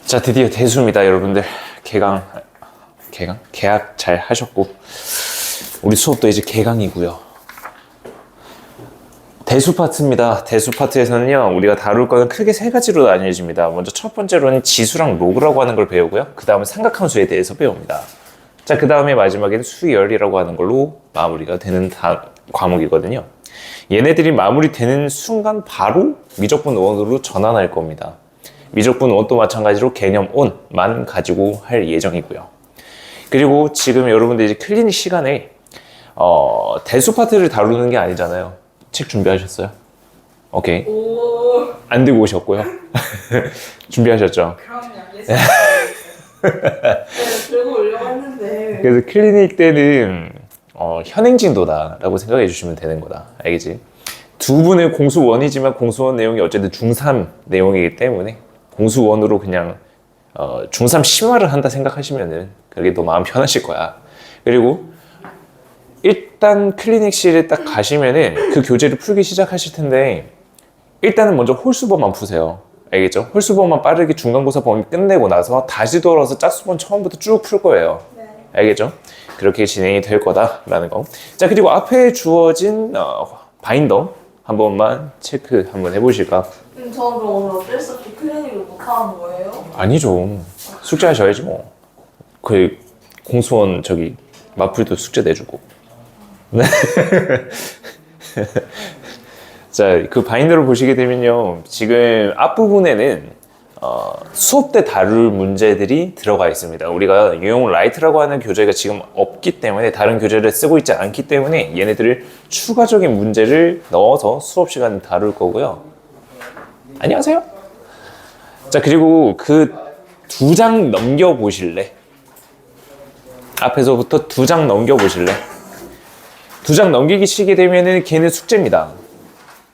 자, 드디어 대수입니다, 여러분들. 계약 잘 하셨고, 우리 수업도 이제 개강이고요. 대수 파트입니다. 대수 파트에서는요, 우리가 다룰 거는 크게 세 가지로 나뉘어집니다. 먼저 첫 번째로는 지수랑 로그라고 하는 걸 배우고요. 그 다음에 삼각함수에 대해서 배웁니다. 자, 그 다음에 마지막에는 수열이라고 하는 걸로 마무리가 되는 과목이거든요. 얘네들이 마무리되는 순간 바로 미적분 원으로 전환할 겁니다. 미적분 원도 마찬가지로 개념 on만 가지고 할 예정이고요. 그리고 지금 여러분들 이제 클리닉 시간에 대수 파트를 다루는 게 아니잖아요. 책 준비하셨어요? 오케이. 안 들고 오셨고요. 준비하셨죠? 그럼요. 예습. 네, 들고 오려고 했는데. 그래서 클리닉 때는 현행진도다라고 생각해 주시면 되는 거다. 알겠지? 두 분의 공수원이지만 공수원 내용이 어쨌든 중3 내용이기 때문에 공수원으로 그냥 중3 심화를 한다 생각하시면은 그게 더 마음 편하실 거야. 그리고 일단 클리닉실에 딱 가시면은 그 교재를 풀기 시작하실 텐데 일단은 먼저 홀수법만 푸세요. 알겠죠? 홀수법만 빠르게 중간고사 범위 끝내고 나서 다시 돌아와서 짝수번 처음부터 쭉 풀 거예요. 네. 알겠죠? 그렇게 진행이 될 거다라는 거. 자, 그리고 앞에 주어진 바인더 한 번만 체크 한번 해보실까? 저는 그럼 오늘 어쩔 수 없이 클리닉을 못하는 거예요? 아니죠. 숙제하셔야지 뭐. 그 공수원 저기 마플도 숙제 내주고. 네. 자, 그 바인더를 보시게 되면요. 지금 앞부분에는 수업 때 다룰 문제들이 들어가 있습니다. 우리가 유용 라이트라고 하는 교재가 지금 없기 때문에 다른 교재를 쓰고 있지 않기 때문에 얘네들을 추가적인 문제를 넣어서 수업 시간에 다룰 거고요. 안녕하세요. 자, 그리고 그 2장 넘겨 보실래? 앞에서부터 2장 넘겨 보실래? 2장 넘기기 시게 되면은 걔는 숙제입니다.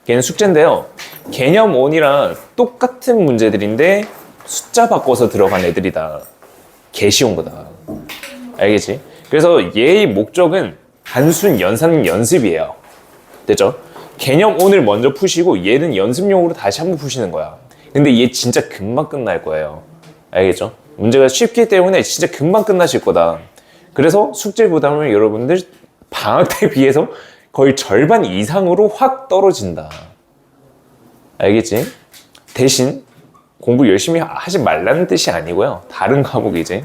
걔는 숙제인데요. 개념 1이랑 똑같은 문제들인데 숫자 바꿔서 들어간 애들이다. 개 쉬운 거다. 알겠지? 그래서 얘의 목적은 단순 연산 연습이에요. 됐죠? 개념 1을 먼저 푸시고 얘는 연습용으로 다시 한번 푸시는 거야. 근데 얘 진짜 금방 끝날 거예요. 알겠죠? 문제가 쉽기 때문에 진짜 금방 끝나실 거다. 그래서 숙제 부담을 여러분들 방학 때 비해서 거의 절반 이상으로 확 떨어진다. 알겠지? 대신 공부 열심히 하지 말라는 뜻이 아니고요. 다른 과목이지.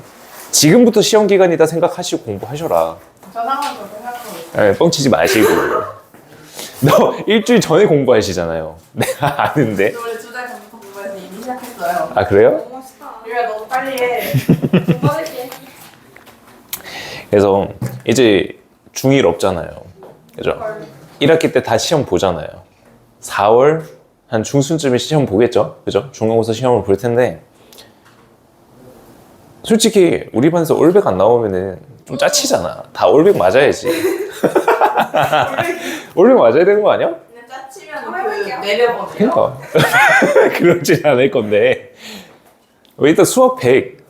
지금부터 시험 기간이다 생각하시고 공부하셔라. 저 상황은 그렇게 생각하고 있어요. 네, 뻥치지 마시고. 너 일주일 전에 공부하시잖아요. 내가 아는데. 저 원래 2달 전부터 공부해서 이미 시작했어요. 아, 그래요? 너무 멋있다. 유야 너무 빨리 해. 공부할게. 그래서 이제 중1 없잖아요. 그죠? 1학기 때 다 시험 보잖아요. 4월 한 중순쯤에 시험 보겠죠? 그죠? 중간고사 시험을 볼 텐데 솔직히 우리 반에서 올백 안 나오면은 좀 짜치잖아. 다 올백 맞아야지. 올백 맞아야 되는 거 아니야? 그냥 짜치면 그 내려보세요. 그러니까 그러진 않을 건데 왜 일단 수학 100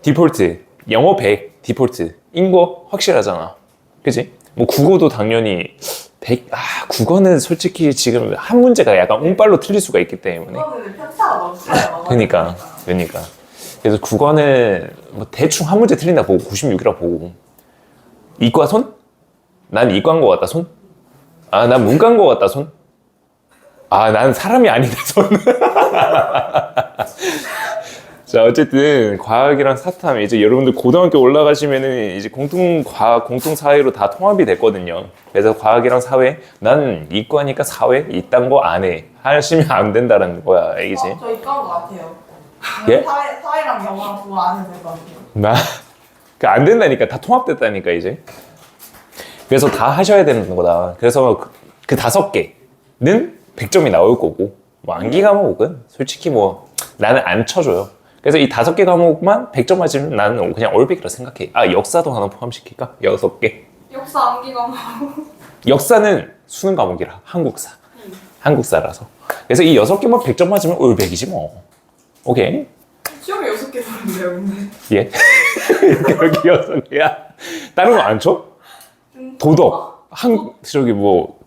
디폴트, 영어 100 디폴트 인거 확실하잖아. 그치? 뭐 국어도 당연히 100, 국어는 솔직히 지금 한 문제가 약간 운빨로 틀릴 수가 있기 때문에. 그거는 편차가 너무 커요. 그러니까. 그래서 국어는 뭐 대충 한 문제 틀린다 보고 96이라 보고. 이과 손? 난 이과인 것 같다 손? 아, 난 문과인 것 같다 손? 아, 난 사람이 아니다 손. 자, 어쨌든 과학이랑 사탐 이제 여러분들 고등학교 올라가시면은 이제 공통과학, 공통사회로 다 통합이 됐거든요. 그래서 과학이랑 사회, 난 이과니까 사회 이딴 거 안 해. 하시면 안 된다는 거야, 알겠지? 저 이과인 것 같아요. 예? 사회랑 영어랑 그거 안 해도 될 것 같아요. 안 된다니까. 다 통합됐다니까, 이제. 그래서 다 하셔야 되는 거다. 그래서 그 5개는 100점이 나올 거고, 뭐 암기 과목은 솔직히 뭐 나는 안 쳐줘요. 그래서 이 5개 과목만 100점 맞으면 나는 그냥 올백이라 생각해. 아, 역사도 하나 포함시킬까? 6개. 역사 암기가 역사는 수능 과목이라, 한국사라서. 그래서 이 6개만 100점 맞으면 올백이지 뭐. 오케이? 시험에 6개 들었는데요, 근데. 예? 여기 6개야? 다른 거 안 쳐? 도덕, 저기 뭐,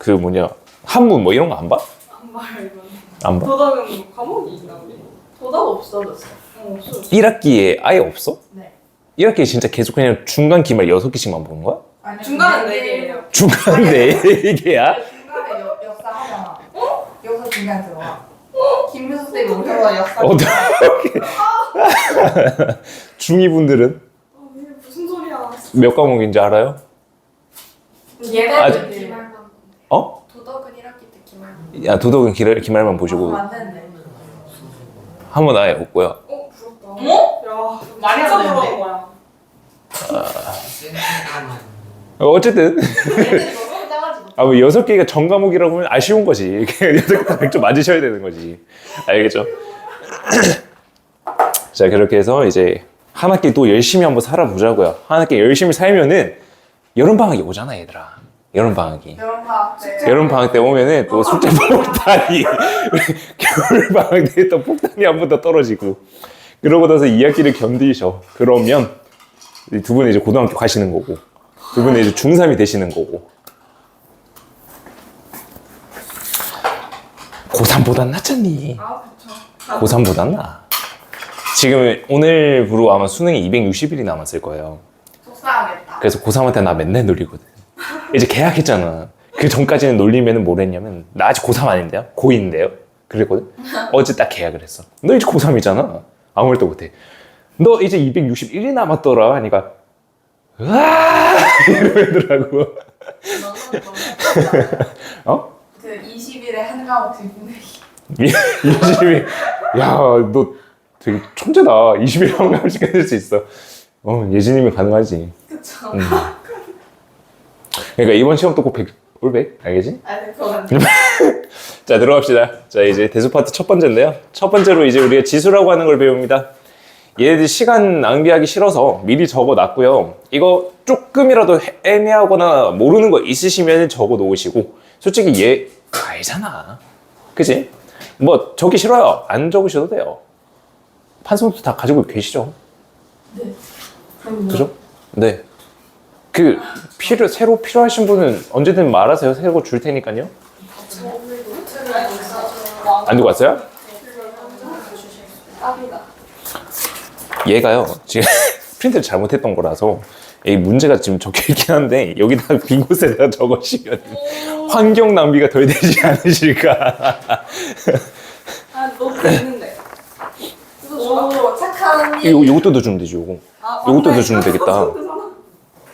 한문 뭐 이런 거 안 봐? 안 봐요, 이거는. 안 봐? 도덕은 과목이 있나, 우리? 도덕 없어졌어. 없어요. 1학기에 아예 없어? 네. 1학기에 진짜 계속 그냥 중간 기말 6개씩만 보는 거야? 아니, 중간은 4개예요. 중간 4개야? 중간에 역사 하잖아. 여기서 중간에 들어와. 김민수 쌤이 오셔서 역사. 어떻게? 중2분들은 무슨 소리야. 몇 과목인지 알아요? 얘네는 아직- 기말만. 어? 도덕은 1학기 때 기말만. 야, 도덕은 기말만 보시고 안 되는데. 한 번 아예 없고요. 부럽다. 어머? 야, 많이 진짜 안 되는데? 부러운 거야. 어쨌든 애들이 너무 짜가지고. 아, 뭐 6개가 전 과목이라고 하면 아쉬운 거지. 그냥 6개 다 100점 맞으셔야 되는 거지. 알겠죠? 자, 그렇게 해서 이제 한 학기 또 열심히 한번 살아보자고요. 한 학기 열심히 살면은 여름방학이 오잖아, 얘들아. 여름방학이. 여름방학 때. 여름방학 때 오면은 또 숙제 폭탄이 겨울방학 때 또 폭탄이 한 번 더 떨어지고 그러고 나서 2학기를 견디셔. 그러면 이 두 분은 이제 고등학교 가시는 거고 두 분은 이제 중3이 되시는 거고 고3보단 낫잖니. 아, 그쵸. 고3보단 나. 지금 오늘부로 아마 수능이 260일이 남았을 거예요. 속상하겠다. 그래서 고3한테 나 맨날 놀리거든. 이제 계약했잖아. 그 전까지는 놀리면은 뭘 했냐면 나 아직 고3 아닌데요? 고2인데요? 그랬거든. 어제 딱 계약을 했어. 너 이제 고3이잖아. 아무 말도 못해. 너 이제 261이 남았더라 하니까 으아 이러더라고. 너는 어? 그 20일에 한 과목씩 보내기. 20일. 야, 너 되게 천재다. 20일 한 명씩 끝낼 수 있어. 예진이면 가능하지. 그쵸. 그러니까 이번 시험도 꼭 100, 올 100? 알겠지? 아니, 그건 자, 들어갑시다. 자, 이제 대수 파트 첫 번째인데요. 첫 번째로 이제 우리가 지수라고 하는 걸 배웁니다. 얘네들 시간 낭비하기 싫어서 미리 적어 놨고요. 이거 조금이라도 애매하거나 모르는 거 있으시면 적어 놓으시고, 솔직히 얘 알잖아. 그지? 뭐, 적기 싫어요. 안 적으셔도 돼요. 판성도 다 가지고 계시죠? 네. 그죠? 네. 새로 필요하신 분은 언제든 말하세요. 새로 줄 테니까요. 안 두고 왔어요? 답이다. 얘가요, 지금 프린트를 잘못했던 거라서 이 문제가 지금 적혀 있긴 한데 여기다 빈 곳에다가 적으시면 환경 낭비가 덜 되지 않으실까. 아, 너무 있는데. 오, 착한 언니. 요것도 넣어주면 되지, 요거. 요것도 넣어주면 되겠다.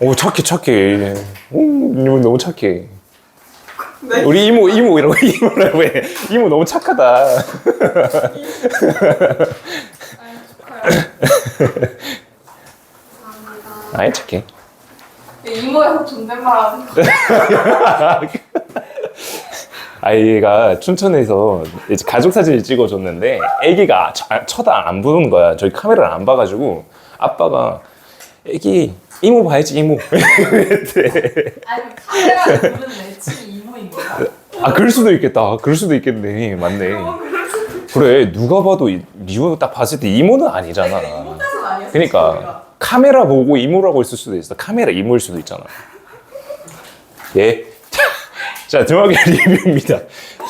오, 착해. 오, 이모 너무 착해. 네. 우리 이모 이러고 이모라고 해. 이모 너무 착하다. 아, 축하해요. 감사합니다. 아이, 착해. 이모에서 존댓말 하는 거. 아이가 춘천에서 이제 가족 사진을 찍어줬는데 애기가 쳐다 안 보는 거야. 저희 카메라를 안 봐가지고 아빠가 애기 이모 봐야지 이모 이랬대. 아니, 카메라를 보는 매칭이 이모인 거야. 아, 그럴 수도 있겠다. 그럴 수도 있겠네. 맞네. 그래, 누가 봐도 리오 딱 봤을 때 이모는 아니잖아. 이모 탓은 아니었어. 그러니까 카메라 보고 이모라고 했을 수도 있어. 카메라 이모일 수도 있잖아. 예. 자, 중학교 리뷰입니다.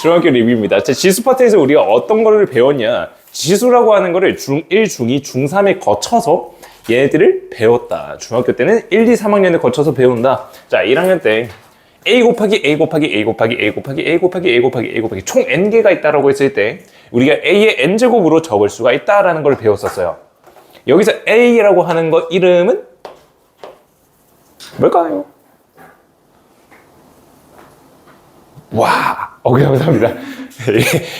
중학교 리뷰입니다. 자, 지수 파트에서 우리가 어떤 거를 배웠냐? 지수라고 하는 거를 중1, 중2, 중3에 거쳐서 얘네들을 배웠다. 중학교 때는 1, 2, 3학년을 거쳐서 배운다. 자, 1학년 때 A 곱하기 A 곱하기 A 곱하기 A 곱하기 A 곱하기 A 곱하기 A 곱하기 총 n개가 있다라고 했을 때 우리가 A의 n제곱으로 적을 수가 있다라는 걸 배웠었어요. 여기서 A라고 하는 거 이름은 뭘까요? 와, 감사합니다.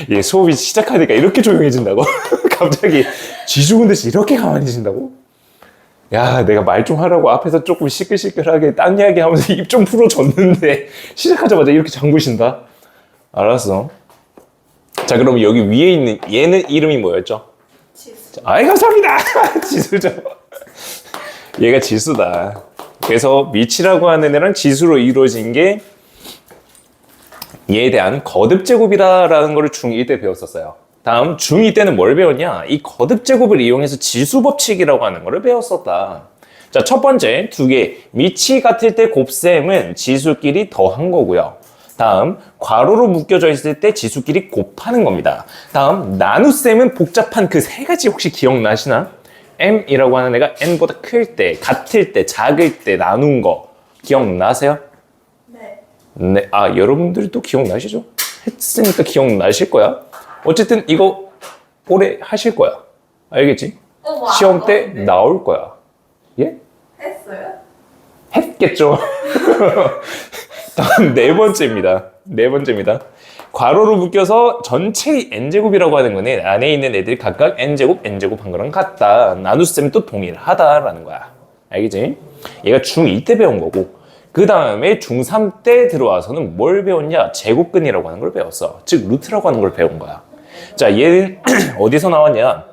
예, 수업이 시작하니까 이렇게 조용해진다고? 갑자기 쥐죽은 듯이 이렇게 가만히진다고? 야, 내가 말 좀 하라고 앞에서 조금 시끌시끌하게 딴 이야기 하면서 입 좀 풀어줬는데 시작하자마자 이렇게 잠그신다? 알았어. 자, 그럼 여기 위에 있는 얘는 이름이 뭐였죠? 지수. 아이, 감사합니다. 지수죠. 얘가 지수다. 그래서 미치라고 하는 애랑 지수로 이루어진 게 얘에 대한 거듭제곱이다라는 걸 중1 때 배웠었어요. 다음 중2 때는 뭘 배웠냐? 이 거듭제곱을 이용해서 지수법칙이라고 하는 거를 배웠었다. 자, 첫 번째 두 개. 미치 같을 때 곱셈은 지수끼리 더한 거고요. 다음, 괄호로 묶여져 있을 때 지수끼리 곱하는 겁니다. 다음, 나눗셈은 복잡한 그 세 가지 혹시 기억나시나? m이라고 하는 애가 n보다 클 때, 같을 때, 작을 때 나눈 거 기억나세요? 네. 네, 여러분들이 또 기억나시죠? 했으니까 기억나실 거야. 어쨌든 이거 오래 하실 거야. 알겠지? 뭐 시험 때 안 봤는데? 나올 거야. 예? 했어요? 했겠죠. 다음 네 번째입니다. 괄호로 묶여서 전체 n제곱이라고 하는 거는 안에 있는 애들이 각각 n제곱 한 거랑 같다. 나눗셈이 또 동일하다라는 거야. 알겠지? 얘가 중2 때 배운 거고, 그 다음에 중3 때 들어와서는 뭘 배웠냐? 제곱근이라고 하는 걸 배웠어. 즉 루트라고 하는 걸 배운 거야. 자, 얘는 어디서 나왔냐?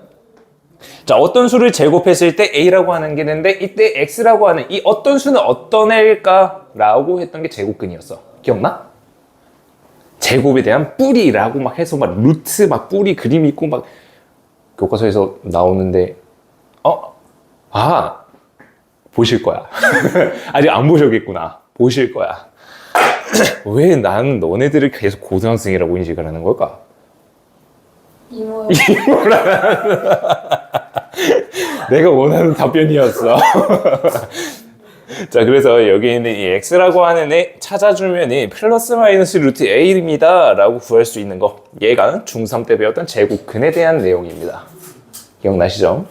자, 어떤 수를 제곱했을 때 a라고 하는 게 있는데, 이때 x라고 하는 이 어떤 수는 어떤 애일까? 라고 했던 게 제곱근이었어. 기억나? 제곱에 대한 뿌리라고 막 해서 막 루트 막 뿌리 그림 있고 막 교과서에서 나오는데, 보실 거야. 아직 안 보셨겠구나. 보실 거야. 왜 나는 너네들을 계속 고등학생이라고 인식을 하는 걸까? 이모요. 내가 원하는 답변이었어. 자, 그래서 여기 있는 이 x라고 하는 애 찾아주면은 플러스 마이너스 루트 a입니다 라고 구할 수 있는 거. 얘가 중3 때 배웠던 제곱근에 대한 내용입니다. 기억나시죠?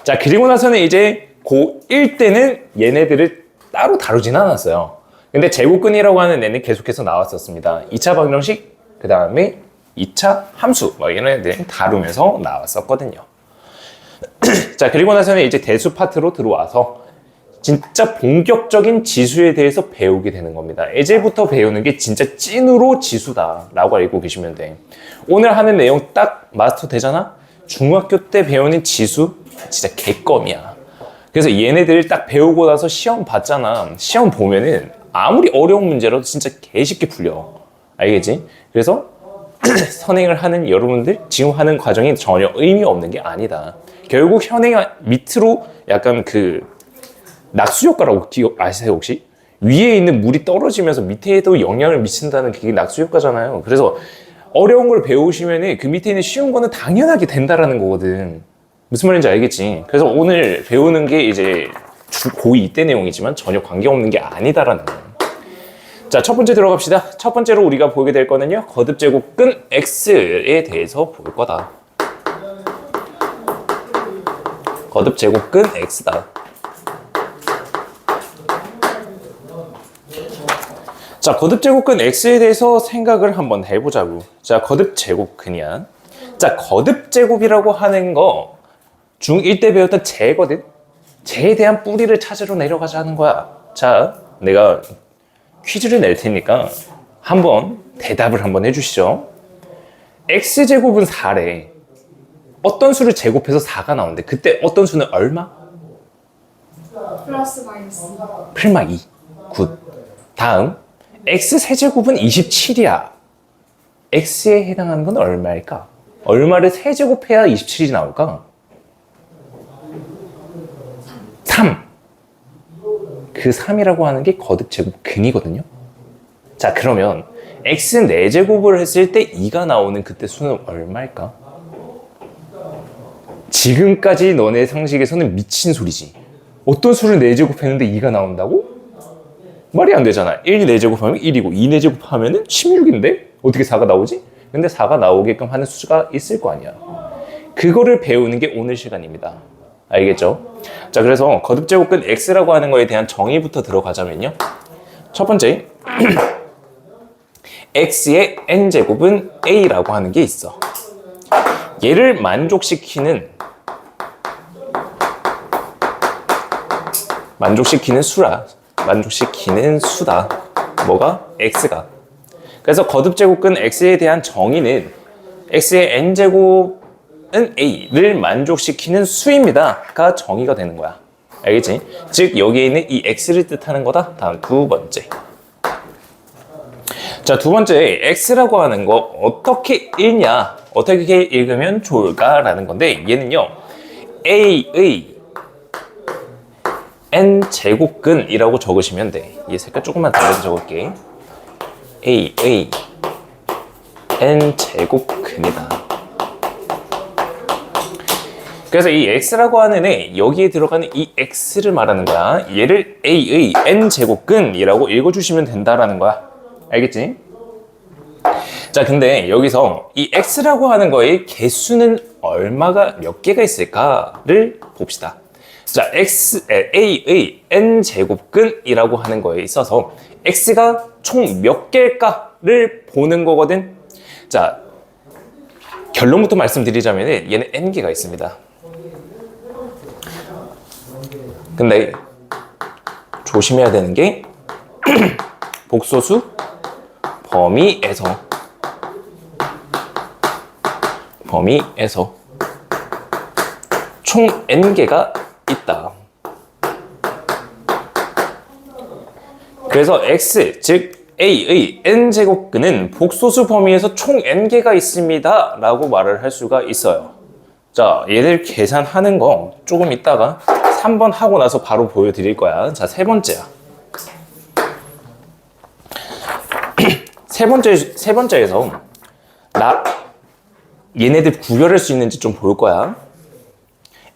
자, 그리고 나서는 이제 고1 때는 얘네들을 따로 다루진 않았어요. 근데 제곱근이라고 하는 애는 계속해서 나왔었습니다. 2차 방정식, 그 다음에 2차 함수, 뭐 이런 애들 다루면서 나왔었거든요. 자, 그리고 나서는 이제 대수 파트로 들어와서 진짜 본격적인 지수에 대해서 배우게 되는 겁니다. 예제부터 배우는 게 진짜 찐으로 지수다라고 알고 계시면 돼. 오늘 하는 내용 딱 마스터 되잖아? 중학교 때 배우는 지수 진짜 개껌이야. 그래서 얘네들 딱 배우고 나서 시험 봤잖아. 시험 보면은 아무리 어려운 문제라도 진짜 개쉽게 풀려. 알겠지? 그래서 선행을 하는 여러분들 지금 하는 과정이 전혀 의미 없는 게 아니다. 결국 현행 밑으로 약간 그 낙수효과라고 아세요 혹시? 위에 있는 물이 떨어지면서 밑에도 영향을 미친다는 그게 낙수효과잖아요. 그래서 어려운 걸 배우시면 그 밑에 있는 쉬운 거는 당연하게 된다라는 거거든. 무슨 말인지 알겠지? 그래서 오늘 배우는 게 이제 고2 때 내용이지만 전혀 관계없는 게 아니다라는 거예요. 자, 첫 번째 들어갑시다. 첫 번째로 우리가 보게 될 거는요, 거듭제곱근 x에 대해서 볼 거다. 거듭제곱근 x다. 자, 거듭제곱근 x에 대해서 생각을 한번 해보자고. 자, 거듭제곱근이야. 자, 거듭제곱이라고 하는 거 중1 때 배웠던 제거든. 제에 대한 뿌리를 찾으러 내려가자는 거야. 자, 내가 퀴즈를 낼 테니까 한번 대답을 한번 해주시죠. x제곱은 4래. 어떤 수를 제곱해서 4가 나오는데 그때 어떤 수는 얼마? 플러스 마이너스. 플마 2. 굿. 다음, x 세제곱은 27이야. x에 해당하는 건 얼마일까? 얼마를 세제곱해야 27이 나올까? 3. 그 3이라고 하는 게 거듭제곱근이거든요. 자, 그러면 x 4제곱을 했을 때 2가 나오는 그때 수는 얼마일까? 지금까지 너네 상식에서는 미친 소리지. 어떤 수를 4제곱했는데 2가 나온다고? 말이 안 되잖아. 1 4제곱하면 1이고 2 4제곱하면 16인데? 어떻게 4가 나오지? 근데 4가 나오게끔 하는 수가 있을 거 아니야. 그거를 배우는 게 오늘 시간입니다. 알겠죠? 자, 그래서 거듭제곱근 x라고 하는 거에 대한 정의부터 들어가자면요. 첫 번째, x의 n제곱은 a라고 하는 게 있어. 얘를 만족시키는 수다. 뭐가? x가. 그래서 거듭제곱근 x에 대한 정의는 x의 n제곱은 a를 만족시키는 수입니다가 정의가 되는 거야. 알겠지? 즉 여기에 있는 이 x를 뜻하는 거다. 다음 두 번째. 자, 두 번째, x라고 하는 거 어떻게 읽냐? 어떻게 읽으면 좋을까라는 건데, 얘는요, a의 n제곱근이라고 적으시면 돼. 얘 색깔 조금만 다르게 적을게. A의 n제곱근이다. 그래서 이 x라고 하는 애, 여기에 들어가는 이 x를 말하는 거야. 얘를 a의 n제곱근이라고 읽어주시면 된다라는 거야. 알겠지? 자, 근데 여기서 이 x라고 하는 거의 개수는 몇 개가 있을까를 봅시다. 자, a의 n제곱근이라고 하는 거에 있어서 x가 총 몇 개일까를 보는 거거든. 자, 결론부터 말씀드리자면 얘는 n개가 있습니다. 근데 조심해야 되는 게 복소수 범위에서 총 n개가 있다. 그래서 x, 즉 a의 n제곱근은 복소수 범위에서 총 n개가 있습니다 라고 말을 할 수가 있어요. 자, 얘들 계산하는 거 조금 이따가 3번 하고 나서 바로 보여드릴 거야. 자, 세 번째야. 세 번째에서 얘네들 구별할 수 있는지 좀 볼 거야.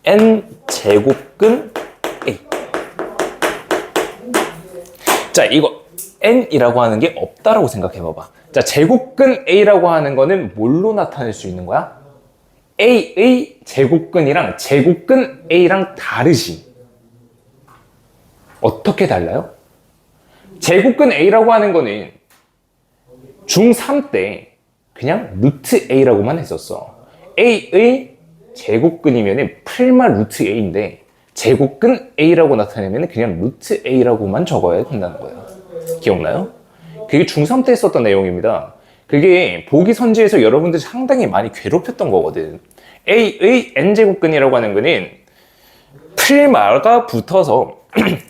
n제곱근 a. 자, 이거 n이라고 하는 게 없다라고 생각해 봐봐. 자, 제곱근 a라고 하는 거는 뭘로 나타낼 수 있는 거야? a의 제곱근이랑 제곱근 a랑 다르지. 어떻게 달라요? 제곱근 a라고 하는 거는 중3 때 그냥 루트 a라고만 했었어. a의 제곱근이면 풀마 루트 a인데 제곱근 a라고 나타내면 그냥 루트 a라고만 적어야 된다는 거예요. 기억나요? 그게 중3 때 했었던 내용입니다. 그게 보기 선지에서 여러분들 상당히 많이 괴롭혔던 거거든. a의 n제곱근이라고 하는 거는 풀마가 붙어서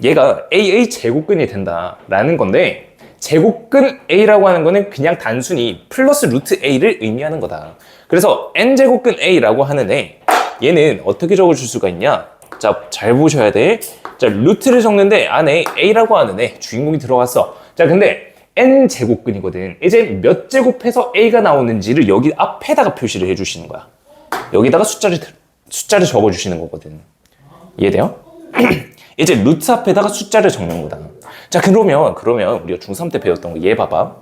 얘가 a의 제곱근이 된다라는 건데, 제곱근 a라고 하는 거는 그냥 단순히 플러스 루트 a를 의미하는 거다. 그래서 n제곱근 a라고 하는데 얘는 어떻게 적어줄 수가 있냐? 자, 잘 보셔야 돼. 자, 루트를 적는데 안에 a라고 하는 애 주인공이 들어갔어. 자, 근데 n제곱근이거든. 이제 몇 제곱해서 a가 나오는지를 여기 앞에다가 표시를 해주시는 거야. 여기다가 숫자를 적어주시는 거거든. 이해돼요? 이제 루트 앞에다가 숫자를 적는 거다. 자, 그러면 우리가 중3 때 배웠던 거 얘 봐봐.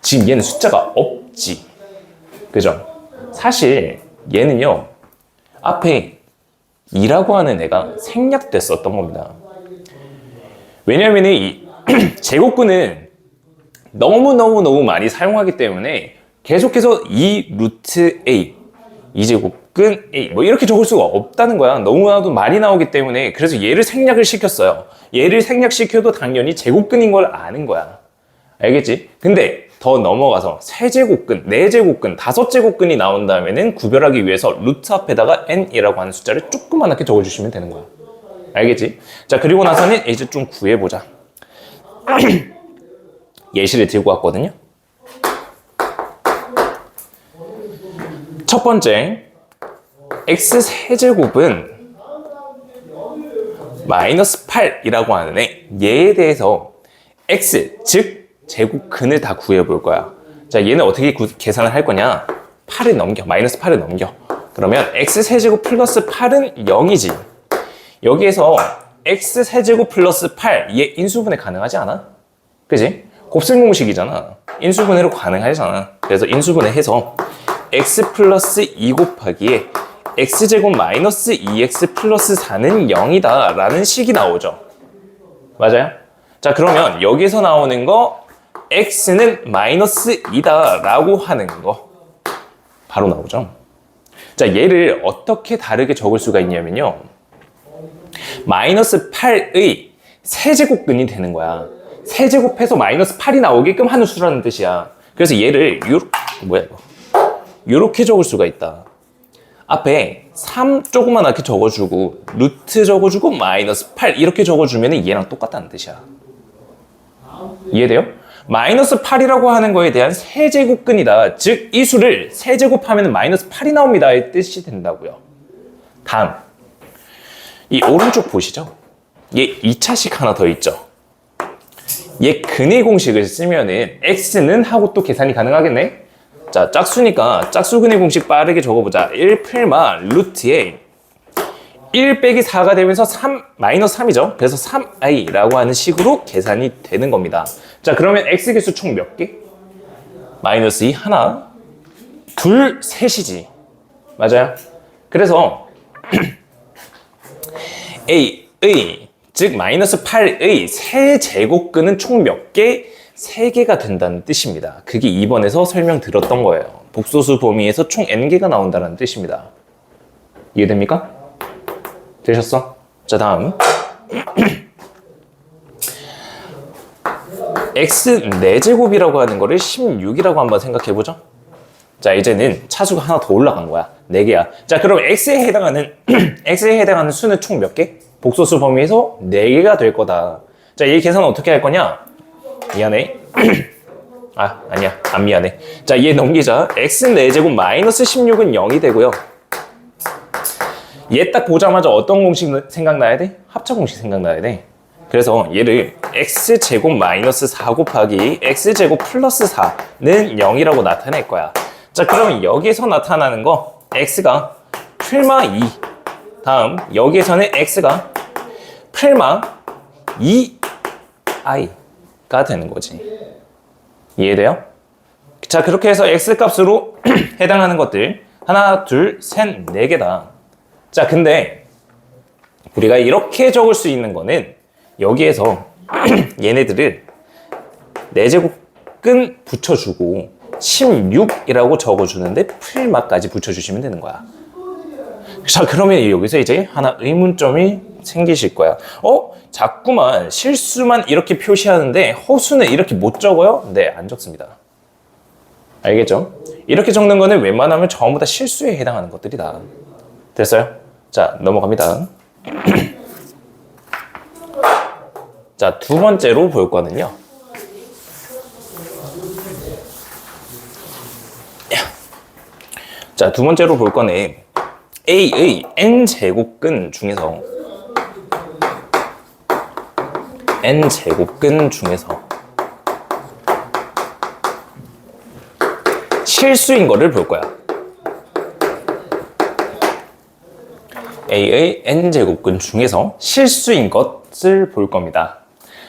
지금 얘는 숫자가 없지. 그죠? 사실 얘는요, 앞에 2라고 하는 애가 생략됐었던 겁니다. 왜냐면 이 제곱근은 너무 많이 사용하기 때문에 계속해서 2 루트 a, 2제곱근 a 뭐 이렇게 적을 수가 없다는 거야. 너무나도 많이 나오기 때문에. 그래서 얘를 생략을 시켰어요. 얘를 생략시켜도 당연히 제곱근인 걸 아는 거야. 알겠지? 근데 더 넘어가서 3제곱근, 4제곱근, 5제곱근이 나온다면은 구별하기 위해서 루트 앞에다가 n이라고 하는 숫자를 조그맣게 적어주시면 되는 거야. 알겠지? 자, 그리고 나서는 이제 좀 구해보자. 예시를 들고 왔거든요. 첫 번째, x3제곱은 마이너스 8이라고 하는데 얘에 대해서 x, 즉 제곱근을 다 구해볼 거야. 자, 얘는 어떻게 계산을 할 거냐? 8을 넘겨, 마이너스 8을 넘겨. 그러면 x3제곱 플러스 8은 0이지. 여기에서 x3제곱 플러스 8, 얘 인수분해 가능하지 않아? 그지? 곱셈 공식이잖아. 인수분해로 가능하잖아. 그래서 인수분해해서 x 플러스 2 곱하기에 x제곱 마이너스 2x 플러스 4는 0이다 라는 식이 나오죠. 맞아요? 자, 그러면 여기서 나오는 거 x는 마이너스 2다 라고 하는 거 바로 나오죠. 자, 얘를 어떻게 다르게 적을 수가 있냐면요, 마이너스 8의 세제곱근이 되는 거야. 세제곱해서 마이너스 8이 나오게끔 하는 수라는 뜻이야. 그래서 얘를 요렇게 적을 수가 있다. 앞에 3 조그맣게 적어주고 루트 적어주고 마이너스 8 이렇게 적어주면 얘랑 똑같다는 뜻이야. 이해돼요? 마이너스 8이라고 하는 거에 대한 세제곱근이다. 즉 이 수를 세제곱하면 마이너스 8이 나옵니다 의 뜻이 된다고요. 다음, 이 오른쪽 보시죠. 얘 2차식 하나 더 있죠. 얘 근의 공식을 쓰면은 x는 하고 또 계산이 가능하겠네. 자, 짝수니까 짝수 근의 공식 빠르게 적어보자. 1 풀마 루트에 1 빼기 4가 되면서 3 마이너스 3이죠. 그래서 3i라고 하는 식으로 계산이 되는 겁니다. 자, 그러면 x 개수 총 몇 개? 마이너스 2 하나, 둘, 셋이지. 맞아요? 그래서 a의 즉 마이너스 8의 세제곱근은 총 몇 개? 3개가 된다는 뜻입니다. 그게 2번에서 설명드렸던 거예요. 복소수 범위에서 총 n개가 나온다는 뜻입니다. 이해됩니까? 되셨어? 자, 다음 x 4제곱이라고 하는 거를 16이라고 한번 생각해보죠. 자, 이제는 차수가 하나 더 올라간 거야. 4개야. 자, 그럼 x에 해당하는 수는 총 몇 개? 복소수 범위에서 4개가 될 거다. 자, 이 계산은 어떻게 할 거냐? 미안해. 아니야. 안 미안해. 자, 얘 넘기자. x 4제곱 마이너스 16은 0이 되고요. 얘 딱 보자마자 어떤 공식 생각나야 돼? 합차 공식 생각나야 돼. 그래서 얘를 x제곱 마이너스 4 곱하기 x제곱 플러스 4는 0이라고 나타낼 거야. 자, 그러면 여기서 나타나는 거 x가 풀마 2, 다음 여기에서는 x가 풀마 2i가 되는 거지. 이해돼요? 자, 그렇게 해서 x 값으로 해당하는 것들 하나, 둘, 셋, 4개다. 자, 근데 우리가 이렇게 적을 수 있는 거는 여기에서 얘네들을 4제곱근 붙여주고 16이라고 적어주는데 풀마까지 붙여주시면 되는 거야. 자, 그러면 여기서 이제 하나 의문점이 생기실 거야. 자꾸만 실수만 이렇게 표시하는데 허수는 이렇게 못 적어요? 네, 안 적습니다. 알겠죠? 이렇게 적는 거는 웬만하면 전부 다 실수에 해당하는 것들이다. 됐어요? 자, 넘어갑니다. 자, 두 번째로 볼 거는요. 자, 두 번째로 볼 거는 a의 n제곱근 중에서 실수인 거를 볼 거야. a의 n제곱근 중에서 실수인 것을 볼 겁니다.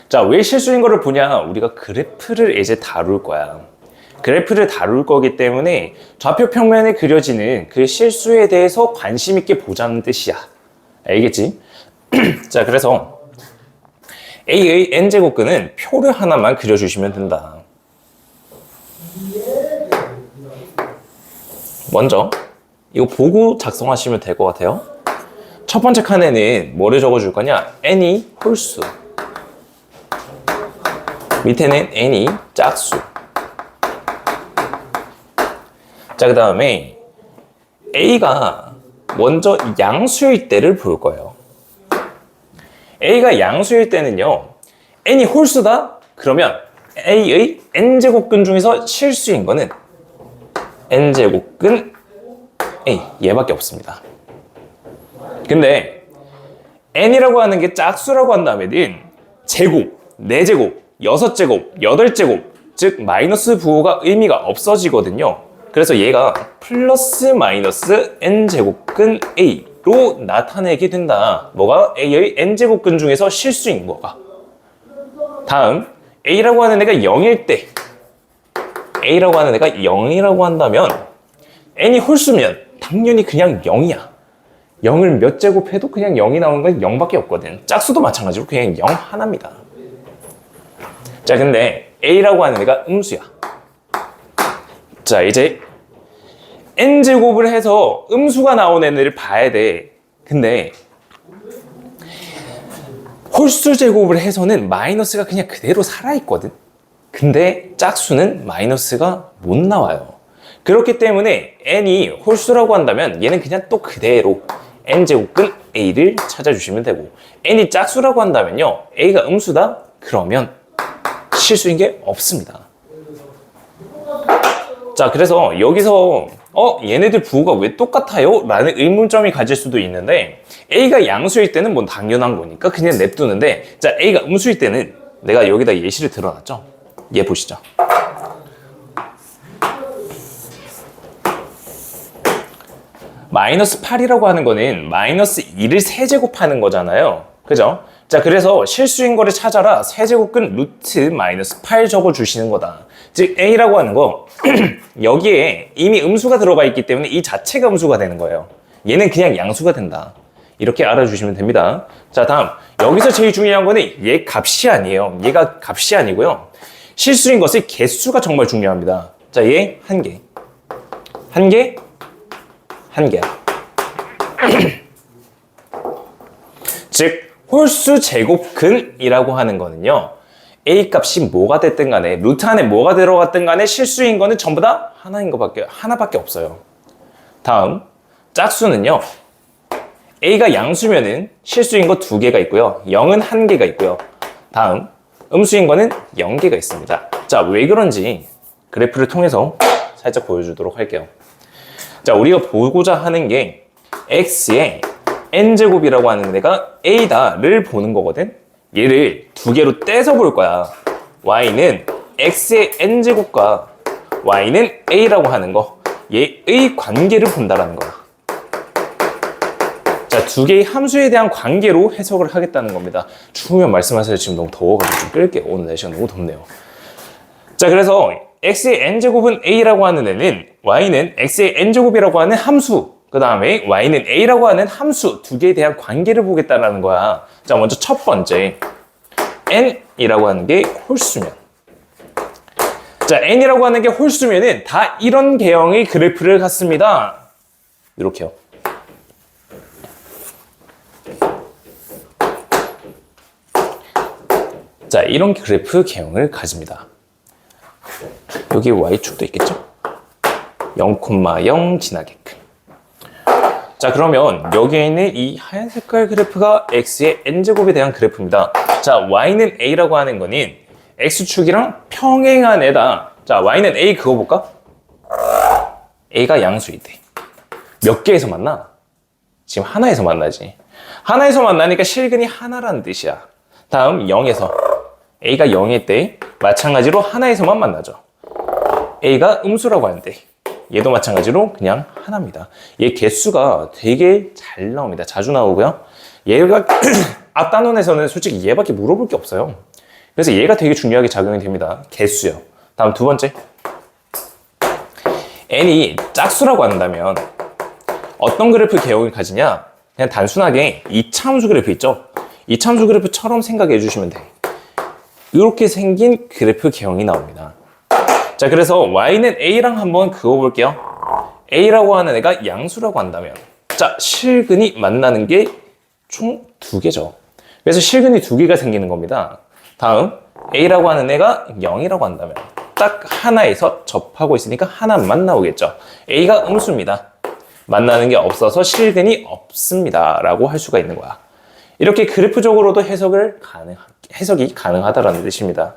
자, 왜 실수인 거를 보냐? 우리가 그래프를 이제 다룰 거야. 그래프를 다룰 거기 때문에 좌표 평면에 그려지는 그 실수에 대해서 관심 있게 보자는 뜻이야. 알겠지? 자, 그래서 a의 n제곱근은 표를 하나만 그려주시면 된다. 먼저 이거 보고 작성하시면 될 것 같아요. 첫 번째 칸에는 뭐를 적어줄 거냐? n이 홀수, 밑에는 n이 짝수. 자, 그 다음에 a가 먼저 양수일 때를 볼 거예요. a가 양수일 때는요, n이 홀수다? 그러면 a의 n제곱근 중에서 실수인 거는 n제곱근 a, 얘밖에 없습니다. 근데 n이라고 하는 게 짝수라고 한다면은 제곱, 4제곱, 6제곱, 8제곱, 즉 마이너스 부호가 의미가 없어지거든요. 그래서 얘가 플러스 마이너스 n제곱근 a로 나타내게 된다. 뭐가? a의 n제곱근 중에서 실수인 거가. 다음, a라고 하는 애가 0일 때, a라고 하는 애가 0이라고 한다면 n이 홀수면 당연히 그냥 0이야. 0을 몇 제곱해도 그냥 0이 나오는 건 0밖에 없거든. 짝수도 마찬가지로 그냥 0 하나입니다. 자, 근데 a라고 하는 애가 음수야. 자, 이제 n제곱을 해서 음수가 나온 애를 봐야 돼. 근데 홀수 제곱을 해서는 마이너스가 그냥 그대로 살아있거든. 근데 짝수는 마이너스가 못 나와요. 그렇기 때문에 n이 홀수라고 한다면 얘는 그냥 또 그대로 n제곱근 a를 찾아주시면 되고, n이 짝수라고 한다면요, a가 음수다? 그러면 실수인 게 없습니다. 자, 그래서 여기서 얘네들 부호가 왜 똑같아요? 라는 의문점이 가질 수도 있는데, a가 양수일 때는 뭐 당연한 거니까 그냥 냅두는데, 자, a가 음수일 때는 내가 여기다 예시를 들어놨죠? 얘 보시죠. 마이너스 8이라고 하는 거는 마이너스 2를 세제곱하는 거잖아요. 그죠? 자, 그래서 실수인 거를 찾아라. 세제곱근 루트 마이너스 8 적어주시는 거다. 즉, A라고 하는 거, 여기에 이미 음수가 들어가 있기 때문에 이 자체가 음수가 되는 거예요. 얘는 그냥 양수가 된다. 이렇게 알아주시면 됩니다. 자, 다음. 여기서 제일 중요한 거는 얘 값이 아니에요. 얘가 값이 아니고요. 실수인 것의 개수가 정말 중요합니다. 자, 얘 한 개. 한 개, 한 개야. 즉, 홀수 제곱근이라고 하는 거는요. A 값이 뭐가 됐든 간에 루트 안에 뭐가 들어갔든 간에 실수인 거는 전부 다 하나밖에 없어요. 다음, 짝수는요. A가 양수면은 실수인 거 2개가 있고요. 0은 1개가 있고요. 다음, 음수인 거는 0개가 있습니다. 자, 왜 그런지 그래프를 통해서 살짝 보여주도록 할게요. 자, 우리가 보고자 하는 게 x의 n제곱이라고 하는 데가 a다를 보는 거거든. 얘를 2개로 떼서 볼 거야. y는 x의 n제곱과 y는 a라고 하는 거, 얘의 관계를 본다라는 거야. 자, 2개의 함수에 대한 관계로 해석을 하겠다는 겁니다. 추우면 말씀하세요. 지금 너무 더워가지고 좀 끌게요. 오늘 날씨가 너무 덥네요. 자, 그래서 x의 n제곱은 a라고 하는 애는 y는 x의 n제곱이라고 하는 함수, 그 다음에 y는 a라고 하는 함수 2개에 대한 관계를 보겠다는 거야. 자, 먼저 첫 번째 n이라고 하는 게 홀수면, 자, n이라고 하는 게 홀수면은 다 이런 개형의 그래프를 갖습니다. 이렇게요. 자, 이런 그래프 개형을 가집니다. 여기 y축도 있겠죠? 0,0 지나게끔. 자, 그러면 여기에 있는 이 하얀 색깔 그래프가 x의 n제곱에 대한 그래프입니다. 자, y는 a라고 하는 거는 x축이랑 평행한 애다. 자, y는 a 그어볼까? a가 양수이대. 몇 개에서 만나? 지금 하나에서 만나지. 하나에서 만나니까 실근이 하나라는 뜻이야. 다음 0에서 a가 0일 때 마찬가지로 하나에서만 만나죠. a가 음수라고 하는데 얘도 마찬가지로 그냥 하나입니다. 얘 개수가 되게 잘 나옵니다. 자주 나오고요. 얘가 앞 단원에서는 솔직히 얘밖에 물어볼 게 없어요. 그래서 얘가 되게 중요하게 작용이 됩니다. 개수요. 다음 두 번째, n이 짝수라고 한다면 어떤 그래프 개형을 가지냐? 그냥 단순하게 이차함수 그래프 있죠? 이차함수 그래프처럼 생각해 주시면 돼. 이렇게 생긴 그래프 개형이 나옵니다. 자, 그래서 y는 a랑 한번 그어볼게요. a라고 하는 애가 양수라고 한다면, 자, 실근이 만나는 게 총 2개죠. 그래서 실근이 2개가 생기는 겁니다. 다음, a라고 하는 애가 0이라고 한다면 딱 하나에서 접하고 있으니까 하나만 나오겠죠. a가 음수입니다. 만나는 게 없어서 실근이 없습니다 라고 할 수가 있는 거야. 이렇게 그래프적으로도 해석이 가능하다라는 뜻입니다.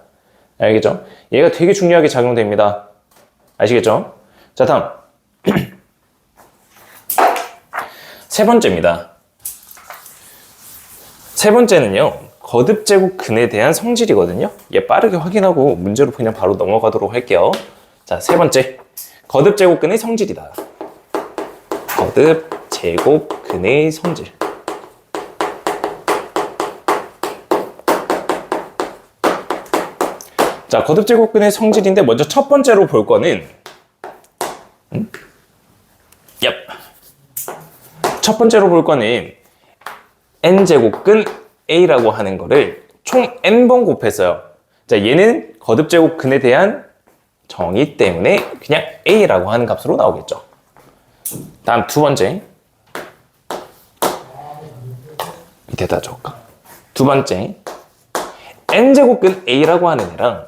알겠죠? 얘가 되게 중요하게 작용됩니다. 아시겠죠? 자, 다음 세 번째입니다. 세 번째는요, 거듭제곱근에 대한 성질이거든요. 얘 빠르게 확인하고 문제로 그냥 바로 넘어가도록 할게요. 자, 세 번째, 거듭제곱근의 성질이다. 거듭제곱근의 성질. 자, 거듭제곱근의 성질인데 먼저 첫 번째로 볼 거는 첫 번째로 볼 거는 n제곱근 a라고 하는 거를 총 n번 곱했어요. 자, 얘는 거듭제곱근에 대한 정의 때문에 그냥 a라고 하는 값으로 나오겠죠. 다음 두 번째, 밑에다 적을까? 두 번째, n제곱근 a라고 하는 애랑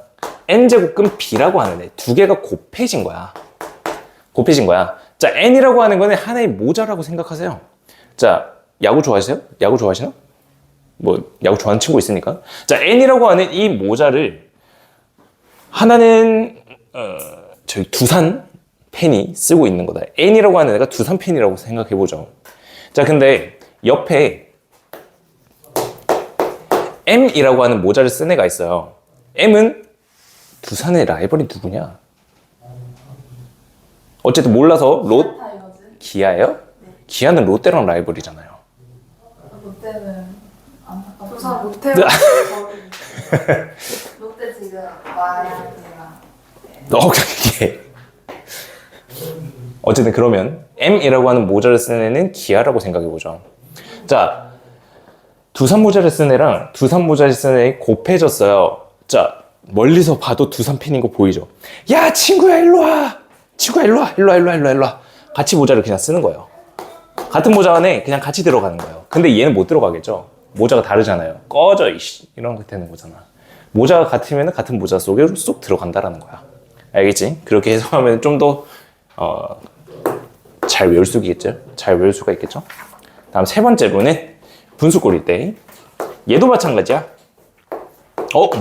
n제곱근 b라고 하는 애 2개가 곱해진 거야. 곱해진 거야. 자, n이라고 하는 거는 하나의 모자라고 생각하세요. 자, 야구 좋아하세요? 야구 좋아하시나? 뭐 야구 좋아하는 친구 있으니까. 자, n이라고 하는 이 모자를 하나는 저희 두산 팬이 쓰고 있는 거다. n이라고 하는 애가 두산 팬이라고 생각해 보죠. 자, 근데 옆에 M이라고 하는 모자를 쓴 애가 있어요. M은 두산의 라이벌이 누구냐? 어쨌든 몰라서 타이거즈. 기아예요? 기아는 롯데랑 라이벌이잖아요. 롯데는 안타깝다. 부산 롯데 롯데 지금 와야랑 이게 어쨌든 그러면 M이라고 하는 모자를 쓴 애는 기아라고 생각해보죠. 자, 두산 모자를 쓴 애랑 두산 모자를 쓴 애가 곱해졌어요. 자, 멀리서 봐도 두산 팬인 거 보이죠? 야, 친구야, 일로 와! 친구야, 일로 와! 일로 와, 일로 와, 일로 와, 일로 와. 같이 모자를 그냥 쓰는 거예요. 같은 모자 안에 그냥 같이 들어가는 거예요. 근데 얘는 못 들어가겠죠? 모자가 다르잖아요. 꺼져, 이씨. 이런 거 되는 거잖아. 모자가 같으면 같은 모자 속에 쏙 들어간다라는 거야. 알겠지? 그렇게 해석하면 좀 더, 잘 외울 수 있겠죠? 잘 외울 수가 있겠죠? 다음 세 번째로는 분수꼴일 때. 얘도 마찬가지야.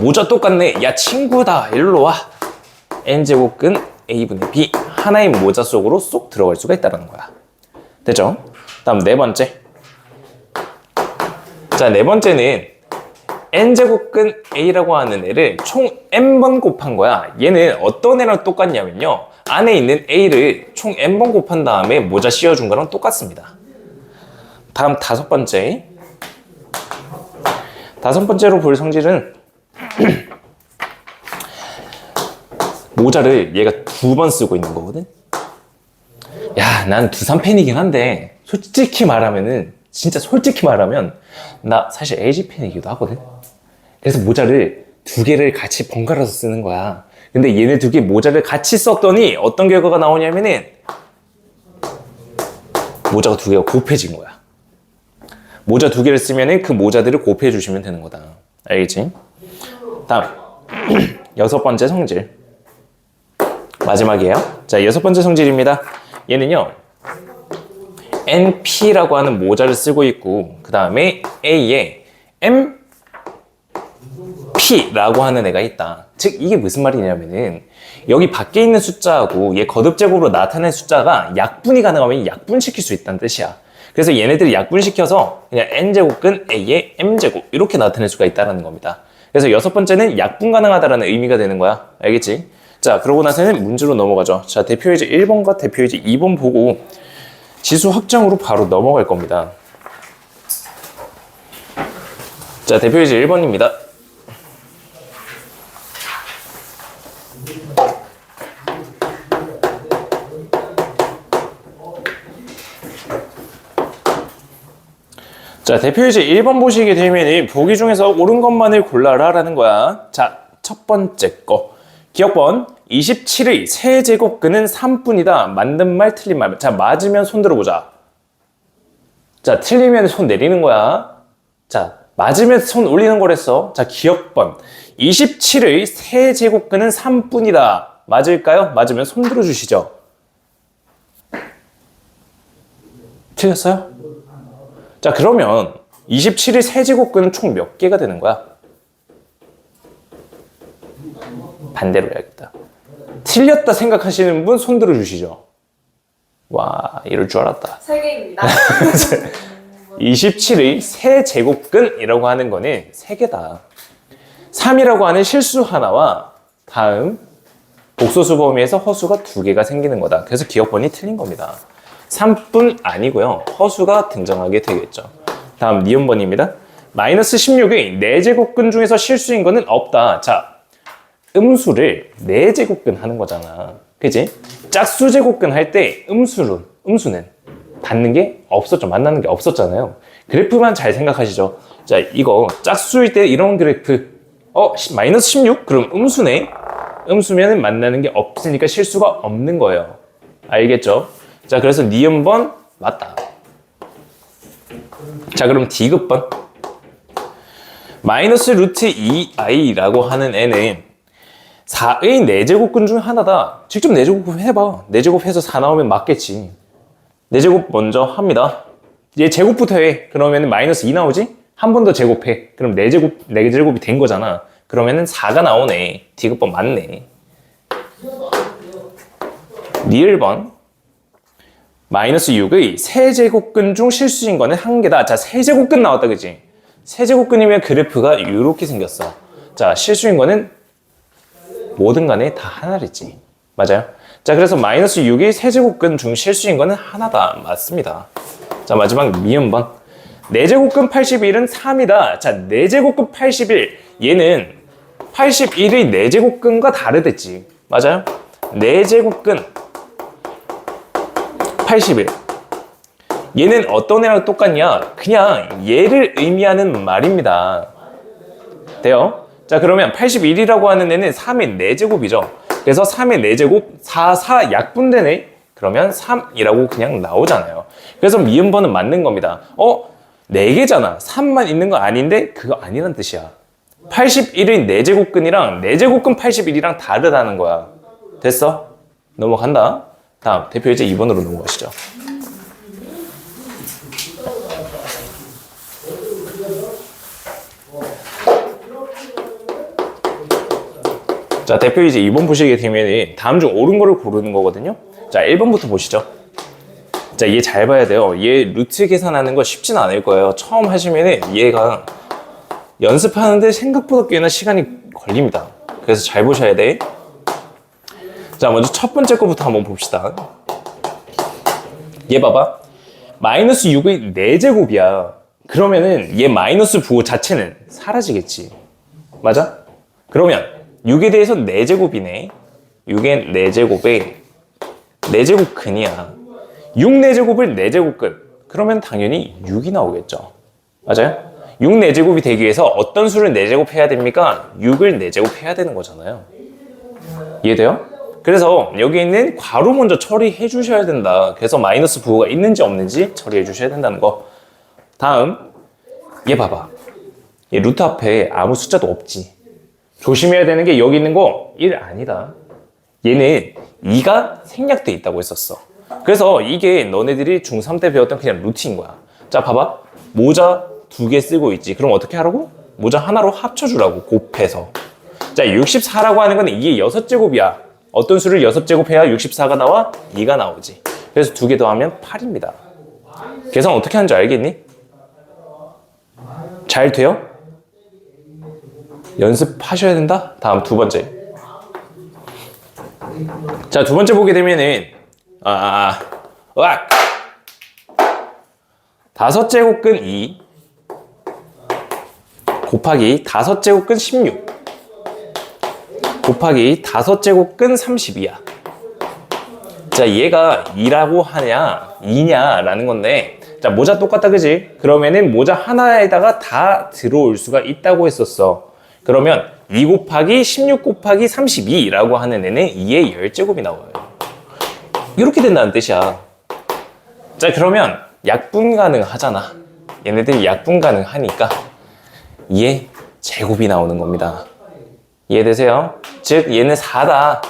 모자 똑같네. 야, 친구다. 일로 와. n제곱근 a분의 b. 하나의 모자 속으로 쏙 들어갈 수가 있다는 거야. 됐죠? 다음 네 번째. 자, 네 번째는 n제곱근 a라고 하는 애를 총 n번 곱한 거야. 얘는 어떤 애랑 똑같냐면요. 안에 있는 a를 총 n번 곱한 다음에 모자 씌워준 거랑 똑같습니다. 다음 다섯 번째. 다섯 번째로 볼 성질은 모자를 얘가 두 번 쓰고 있는 거거든. 야, 난 두산 팬이긴 한데 솔직히 말하면 나 사실 LG 팬이기도 하거든. 그래서 모자를 두 개를 같이 번갈아서 쓰는 거야. 근데 얘네 두 개 모자를 같이 썼더니 어떤 결과가 나오냐면은 모자가 두 개가 곱해진 거야. 모자 두 개를 쓰면은 그 모자들을 곱해 주시면 되는 거다. 알겠지? 다음 여섯 번째 성질. 마지막이에요. 자, 여섯 번째 성질입니다. 얘는요, NP라고 하는 모자를 쓰고 있고, 그 다음에 A에 MP라고 하는 애가 있다. 즉, 이게 무슨 말이냐면은, 여기 밖에 있는 숫자하고 얘 거듭제곱으로 나타낸 숫자가 약분이 가능하면 약분시킬 수 있다는 뜻이야. 그래서 얘네들을 약분시켜서 그냥 n제곱근 a의 m제곱 이렇게 나타낼 수가 있다는 겁니다. 그래서 여섯 번째는 약분 가능하다라는 의미가 되는 거야. 알겠지? 자, 그러고 나서는 문제로 넘어가죠. 자, 대표예제 1번과 대표예제 2번 보고 지수 확정으로 바로 넘어갈 겁니다. 자, 대표예제 1번입니다. 자, 대표예제 1번 보시게 되면 보기 중에서 옳은 것만을 골라라 라는 거야. 자, 첫 번째 거. 기억번 27의 세제곱근은 3분이다. 맞는 말 틀린 말. 자, 맞으면 손 들어보자. 자, 틀리면 손 내리는 거야. 자, 맞으면 손 올리는 거랬어. 자, 기억번 27의 세제곱근은 3분이다. 맞을까요? 맞으면 손 들어주시죠. 틀렸어요? 자, 그러면 27의 세제곱근은 총 몇 개가 되는 거야? 반대로 해야겠다. 틀렸다 생각하시는 분 손 들어주시죠. 와, 이럴 줄 알았다. 3개입니다. 27의 세제곱근이라고 하는 거는 3개다. 3이라고 하는 실수 하나와 다음 복소수 범위에서 허수가 2개가 생기는 거다. 그래서 기억번이 틀린 겁니다. 3뿐 아니고요. 허수가 등장하게 되겠죠. 다음 니은번입니다. 마이너스 16의 4제곱근 중에서 실수인 거는 없다. 자, 음수를 4제곱근 하는 거잖아. 그치? 짝수제곱근 할 때 음수는 닿는 게 없었죠. 만나는 게 없었잖아요. 그래프만 잘 생각하시죠. 자, 이거 짝수일 때 이런 그래프 마이너스 16? 그럼 음수네. 음수면은 만나는 게 없으니까 실수가 없는 거예요. 알겠죠? 자, 그래서 니은번 맞다. 자, 그럼 D급번 마이너스 루트 2i라고 하는 애는 4의 4제곱근 중 하나다. 직접 4제곱 해봐. 4제곱 해서 4 나오면 맞겠지. 4제곱 먼저 합니다. 얘 제곱부터 해. 그러면 마이너스 2 나오지? 한 번 더 제곱해. 그럼 4제곱이 된 거잖아. 그러면은 4가 나오네. D급번 맞네. 니을번 마이너스 6의 세제곱근 중 실수인 거는 1개다. 자, 세제곱근 나왔다, 그지? 세제곱근이면 그래프가 이렇게 생겼어. 자, 실수인 거는 뭐든 간에 다 하나랬지. 맞아요? 자, 그래서 마이너스 6이 세제곱근 중 실수인 거는 하나다. 맞습니다. 자, 마지막 미음번. 4제곱근 81은 3이다. 자, 4제곱근 81. 얘는 81의 4제곱근과 다르댔지. 맞아요? 4제곱근 81. 얘는 어떤 애랑 똑같냐? 그냥 얘를 의미하는 말입니다. 돼요? 자, 그러면 81이라고 하는 애는 3의 4제곱이죠. 그래서 3의 4제곱 4 약분되네. 그러면 3이라고 그냥 나오잖아요. 그래서 미음번은 맞는 겁니다. 4개잖아. 3만 있는 거 아닌데 그거 아니란 뜻이야. 81의 4제곱근이랑 4제곱근 81이랑 다르다는 거야. 됐어? 넘어간다. 다음 대표 예제 2번으로 넘어가시죠. 자, 대표 이제 2번 보시게 되면 다음 중 옳은 거를 고르는 거거든요. 자, 1번부터 보시죠. 자, 얘 잘 봐야 돼요. 얘 루트 계산하는 거 쉽진 않을 거예요. 처음 하시면은 얘가 연습하는데 생각보다 꽤나 시간이 걸립니다. 그래서 잘 보셔야 돼. 자, 먼저 첫 번째 거부터 한번 봅시다. 얘 봐봐. 마이너스 6의 4제곱이야. 그러면은 얘 마이너스 부호 자체는 사라지겠지. 맞아? 그러면 6에 대해서 4제곱이네. 6의 4제곱에 4제곱근이야. 6 4제곱을 4제곱근. 그러면 당연히 6이 나오겠죠. 맞아요? 6 4제곱이 되기 위해서 어떤 수를 4제곱 해야 됩니까? 6을 4제곱 해야 되는 거잖아요. 이해돼요? 그래서 여기 있는 괄호 먼저 처리해 주셔야 된다. 그래서 마이너스 부호가 있는지 없는지 처리해 주셔야 된다는 거. 다음, 얘 봐봐. 얘 루트 앞에 아무 숫자도 없지. 조심해야 되는 게 여기 있는 거 1 아니다. 얘는 2가 생략돼 있다고 했었어. 그래서 이게 너네들이 중3 때 배웠던 그냥 루트인 거야. 자, 봐봐. 모자 2개 쓰고 있지. 그럼 어떻게 하라고? 모자 하나로 합쳐주라고, 곱해서. 자, 64라고 하는 건 이게 6제곱이야. 어떤 수를 6제곱 해야 64가 나와? 2가 나오지. 그래서 2개 더하면 8입니다. 계산 어떻게 하는지 알겠니? 잘 돼요? 연습하셔야 된다? 다음 두 번째. 자, 두 번째 보게 되면은, 5제곱근 2 곱하기 5제곱근 16 곱하기 5제곱근 32야. 자, 얘가 2라고 하냐, 2냐라는 건데, 자, 모자 똑같다, 그지? 그러면은 모자 하나에다가 다 들어올 수가 있다고 했었어. 그러면 2 곱하기 16 곱하기 32라고 하는 애는 2의 10제곱이 나와요. 이렇게 된다는 뜻이야. 자, 그러면 약분 가능하잖아. 얘네들이 약분 가능하니까 2의 제곱이 나오는 겁니다. 이해되세요? 즉, 얘는 4다.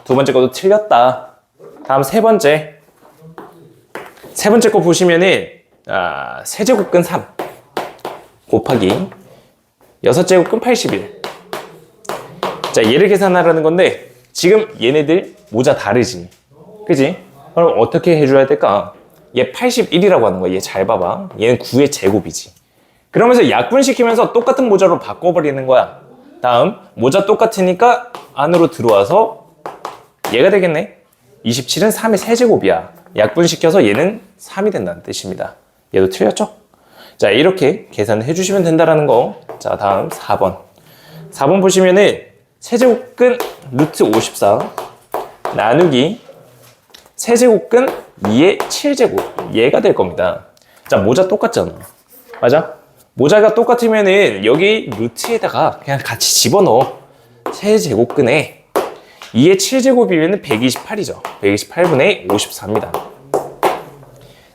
두 번째 것도 틀렸다. 다음 세 번째. 세 번째 거 보시면은, 세제곱근 3 곱하기 6제곱근 81. 자, 얘를 계산하라는 건데, 지금 얘네들 모자 다르지. 그지? 그럼 어떻게 해줘야 될까? 얘 81이라고 하는 거야. 얘 잘 봐봐. 얘는 9의 제곱이지. 그러면서 약분시키면서 똑같은 모자로 바꿔버리는 거야. 다음, 모자 똑같으니까 안으로 들어와서 얘가 되겠네. 27은 3의 세제곱이야. 약분시켜서 얘는 3이 된다는 뜻입니다. 얘도 틀렸죠? 자, 이렇게 계산을 해주시면 된다는 거. 자, 다음 4번. 4번 보시면은 세제곱근 루트 54 나누기 세제곱근 2의 7제곱. 얘가 될 겁니다. 자, 모자 똑같잖아. 맞아? 모자가 똑같으면은 여기 루트에다가 그냥 같이 집어넣어. 세제곱근에 2의 7제곱이면 128이죠. 128분의 54입니다.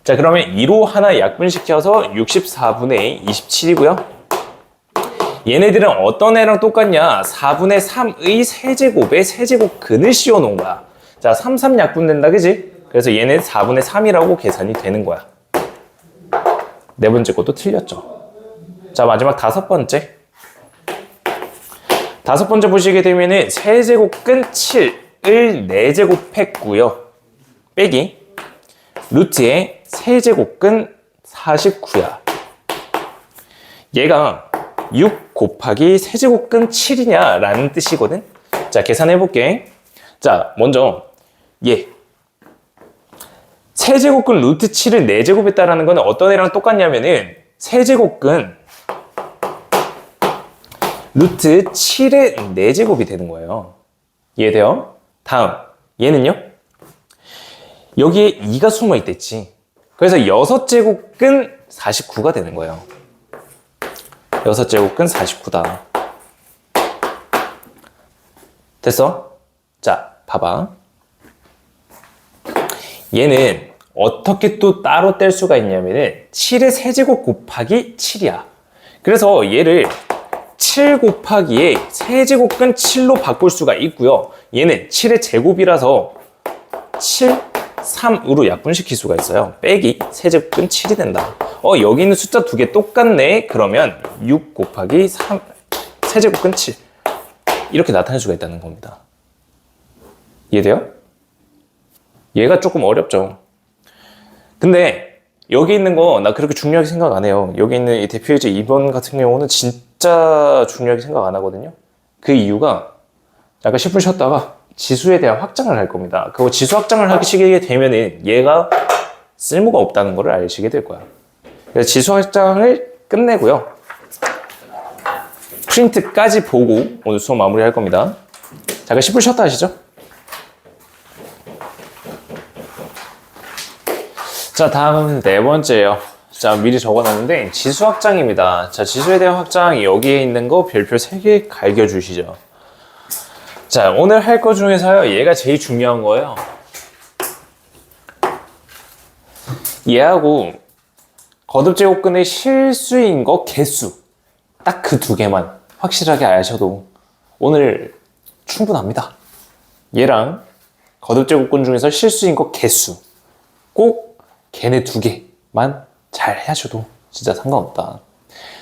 자, 그러면 2로 하나 약분시켜서 64분의 27이고요. 얘네들은 어떤 애랑 똑같냐? 4분의 3의 세제곱에 세제곱근을 씌워놓은 거야. 자, 3, 3 약분된다, 그지? 그래서 얘는 4분의 3이라고 계산이 되는 거야. 네 번째 것도 틀렸죠. 자, 마지막 다섯 번째. 다섯 번째 보시게 되면은 세제곱근 7을 4제곱했고요. 빼기 루트에 세제곱근 49야. 얘가 6 곱하기 세제곱근 7이냐 라는 뜻이거든. 자, 계산해 볼게. 자, 먼저 얘 세제곱근 루트 7을 4제곱했다라는 건 어떤 애랑 똑같냐면은 세제곱근 루트 7의 4제곱이 되는 거예요. 이해돼요? 다음 얘는요? 여기에 2가 숨어 있댔지. 그래서 6제곱근 49가 되는 거예요. 6제곱근 49다. 됐어? 자, 봐봐. 얘는 어떻게 또 따로 뗄 수가 있냐면은 7의 세제곱 곱하기 7이야. 그래서 얘를 7 곱하기에 세제곱근 7로 바꿀 수가 있고요. 얘는 7의 제곱이라서 7, 3으로 약분시킬 수가 있어요. 빼기 세제곱근 7이 된다. 여기 있는 숫자 두 개 똑같네. 그러면 6 곱하기 3 세제곱근 7 이렇게 나타낼 수가 있다는 겁니다. 이해돼요? 얘가 조금 어렵죠. 근데 여기 있는 거 나 그렇게 중요하게 생각 안 해요. 여기 있는 이 대표예제 2번 같은 경우는 진짜 중요하게 생각 안 하거든요. 그 이유가 약간 10분 쉬었다가 지수에 대한 확장을 할 겁니다. 그거 지수 확장을 하시게 되면은 얘가 쓸모가 없다는 걸 아시게 될 거야. 그래서 지수 확장을 끝내고요. 프린트까지 보고 오늘 수업 마무리할 겁니다. 잠깐 10분 쉬었다 하시죠. 자, 다음은 네 번째예요. 자, 미리 적어놨는데 지수 확장입니다. 자, 지수에 대한 확장 여기에 있는 거 별표 3개 갈겨주시죠. 자, 오늘 할 거 중에서요, 얘가 제일 중요한 거예요. 얘하고 거듭제곱근의 실수인 거 개수, 딱 그 두 개만 확실하게 아셔도 오늘 충분합니다. 얘랑 거듭제곱근 중에서 실수인 거 개수, 꼭 걔네 두 개만 잘 하셔도 진짜 상관없다.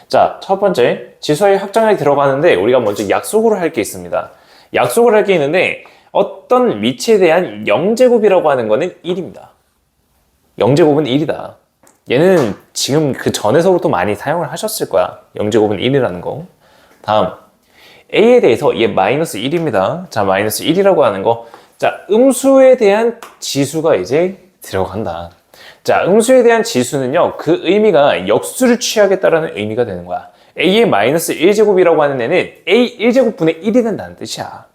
자, 첫 번째 지수의 확장에 들어가는데 우리가 먼저 약속으로 할 게 있습니다. 약속을 할 게 있는데 어떤 위치에 대한 0제곱이라고 하는 거는 1입니다. 0제곱은 1이다. 얘는 지금 그 전에서부터 많이 사용을 하셨을 거야. 0제곱은 1이라는 거. 다음 A에 대해서 얘 마이너스 1입니다. 자, 마이너스 1이라고 하는 거. 자, 음수에 대한 지수가 이제 들어간다. 자, 음수에 대한 지수는요, 그 의미가 역수를 취하겠다라는 의미가 되는 거야. A의 마이너스 1제곱이라고 하는 애는 A 1제곱분의 1이 된다는 뜻이야.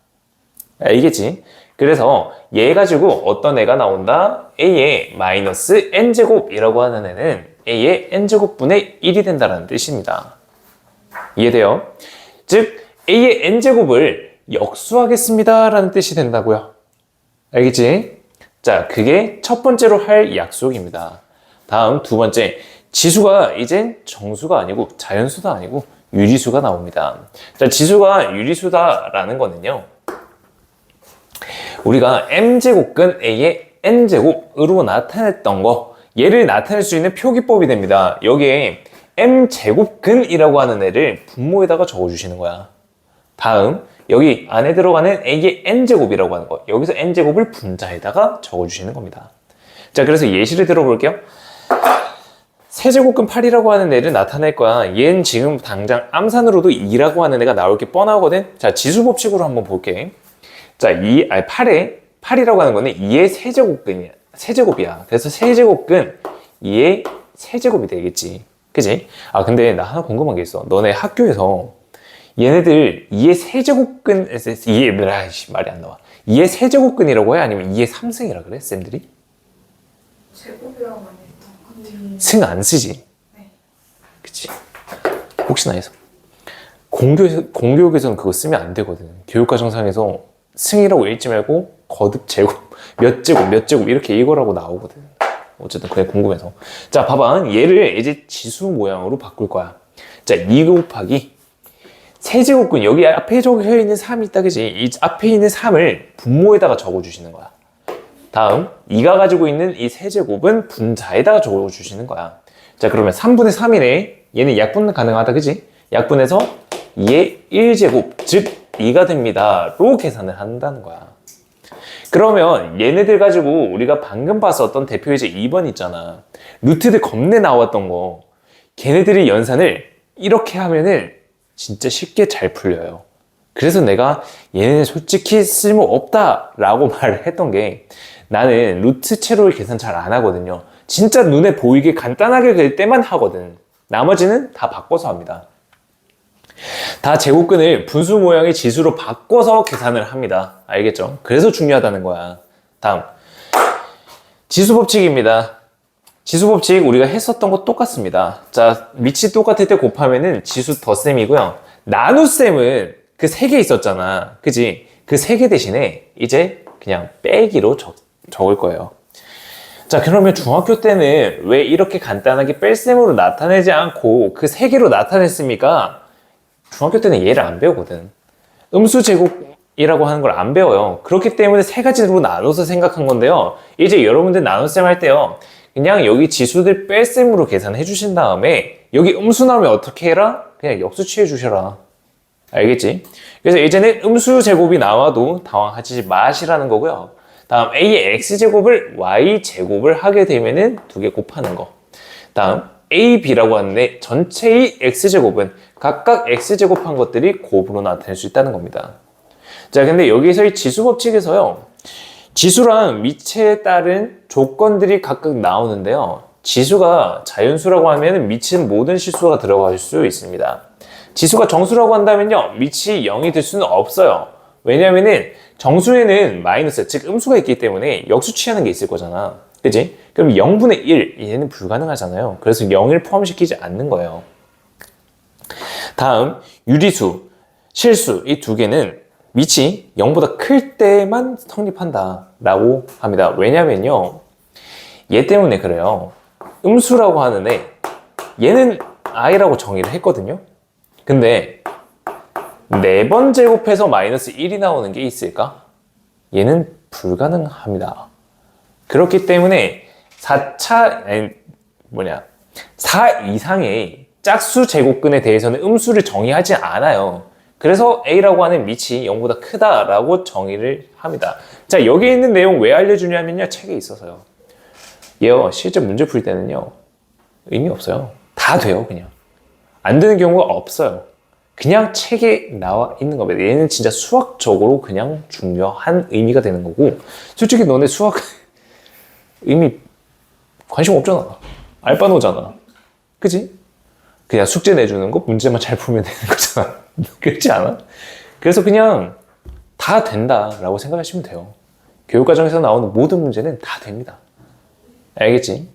알겠지? 그래서 얘 가지고 어떤 애가 나온다? A의 마이너스 n제곱이라고 하는 애는 A의 n제곱분의 1이 된다는 뜻입니다. 이해돼요? 즉, A의 n제곱을 역수하겠습니다 라는 뜻이 된다고요. 알겠지? 자, 그게 첫 번째로 할 약속입니다. 다음 두 번째, 지수가 이젠 정수가 아니고 자연수도 아니고 유리수가 나옵니다. 자, 지수가 유리수다라는 거는요, 우리가 m제곱근 A의 n제곱으로 나타냈던 거, 얘를 나타낼 수 있는 표기법이 됩니다. 여기에 m제곱근이라고 하는 애를 분모에다가 적어주시는 거야. 다음 여기 안에 들어가는 A의 n제곱이라고 하는 거, 여기서 n제곱을 분자에다가 적어주시는 겁니다. 자, 그래서 예시를 들어볼게요. 세제곱근 8이라고 하는 애를 나타낼 거야. 얘는 지금 당장 암산으로도 2라고 하는 애가 나올 게 뻔하거든. 자, 지수 법칙으로 한번 볼게. 자, 8이라고 하는 거는 2의 세제곱근이야. 세제곱이야. 그래서 세제곱근 2의 세제곱이 되겠지. 그지? 아, 근데 나 하나 궁금한 게 있어. 너네 학교에서 얘네들 2의 세제곱근, 말이 안 나와. 2의 세제곱근이라고 해? 아니면 2의 3승이라 그래? 쌤들이? 제곱이라고 많이 했던 건데. 승 안 쓰지? 네. 그치? 혹시나 해서. 공교육에서는 그거 쓰면 안 되거든. 교육과정상에서 승이라고 읽지 말고 거듭 제곱, 몇 제곱 이렇게 읽으라고 나오거든. 어쨌든 그게 궁금해서. 자, 봐봐. 얘를 이제 지수 모양으로 바꿀 거야. 자, 2 곱하기 세제곱근, 여기 앞에 적혀 있는 3이 있다, 그지? 이 앞에 있는 3을 분모에다가 적어주시는 거야. 다음 2가 가지고 있는 이 세제곱은 분자에다가 적어주시는 거야. 자, 그러면 3분의 3이네. 얘는 약분 가능하다, 그지? 약분해서 2의 1제곱, 즉 2가 됩니다 로 계산을 한다는 거야. 그러면 얘네들 가지고 우리가 방금 봤었던 대표예제 2번 있잖아. 루트들 겁내 나왔던 거, 걔네들의 연산을 이렇게 하면은 진짜 쉽게 잘 풀려요. 그래서 내가 얘는 솔직히 쓸모없다 라고 말을 했던 게, 나는 루트 채로를 계산 잘 안 하거든요. 진짜 눈에 보이게 간단하게 될 때만 하거든. 나머지는 다 바꿔서 합니다. 다 제곱근을 분수 모양의 지수로 바꿔서 계산을 합니다. 알겠죠? 그래서 중요하다는 거야. 다음, 지수법칙입니다. 지수법칙 우리가 했었던 거 똑같습니다. 자, 밑이 똑같을 때 곱하면은 지수 덧셈이고요. 나눗셈은 그 3개 있었잖아. 그지? 그 3개 대신에 이제 그냥 빼기로 적을 거예요. 자, 그러면 중학교 때는 왜 이렇게 간단하게 뺄셈으로 나타내지 않고 그 3개로 나타냈습니까? 중학교 때는 얘를 안 배우거든. 음수 제곱이라고 하는 걸 안 배워요. 그렇기 때문에 3가지로 나눠서 생각한 건데요. 이제 여러분들 나눗셈 할 때요, 그냥 여기 지수들 뺄셈으로 계산해 주신 다음에 여기 음수 나오면 어떻게 해라? 그냥 역수 취해 주셔라. 알겠지? 그래서 이제는 음수 제곱이 나와도 당황하지 마시라는 거고요. 다음, A의 X제곱을 Y제곱을 하게 되면은 2개 곱하는 거. 다음, A, B라고 하는데 전체의 X제곱은 각각 X제곱한 것들이 곱으로 나타낼 수 있다는 겁니다. 자, 근데 여기서의 지수법칙에서요, 지수랑 미체에 따른 조건들이 각각 나오는데요. 지수가 자연수라고 하면 밑은 모든 실수가 들어갈 수 있습니다. 지수가 정수라고 한다면요, 밑이 0이 될 수는 없어요. 왜냐면은 정수에는 마이너스, 즉 음수가 있기 때문에 역수 취하는 게 있을 거잖아. 그치? 그럼 0분의 1, 얘는 불가능하잖아요. 그래서 0을 포함시키지 않는 거예요. 다음, 유리수, 실수, 이 2개는 밑이 0보다 클 때만 성립한다 라고 합니다. 왜냐면요, 얘 때문에 그래요. 음수라고 하는데 얘는 i라고 정의를 했거든요. 근데 4번 제곱해서 마이너스 1이 나오는 게 있을까? 얘는 불가능합니다. 그렇기 때문에 4 이상의 짝수 제곱근에 대해서는 음수를 정의하지 않아요. 그래서 A라고 하는 밑이 0보다 크다라고 정의를 합니다. 자, 여기 있는 내용 왜 알려주냐면요, 책에 있어서요. 얘요, 실제 문제 풀 때는요, 의미 없어요. 다 돼요, 그냥. 안 되는 경우가 없어요. 그냥 책에 나와 있는 겁니다. 얘는 진짜 수학적으로 그냥 중요한 의미가 되는 거고, 솔직히 너네 수학 의미 관심 없잖아. 알바노잖아. 그지? 그냥 숙제 내주는 거 문제만 잘 풀면 되는 거잖아. 그렇지 않아? 그래서 그냥 다 된다라고 생각하시면 돼요. 교육과정에서 나오는 모든 문제는 다 됩니다. 알겠지?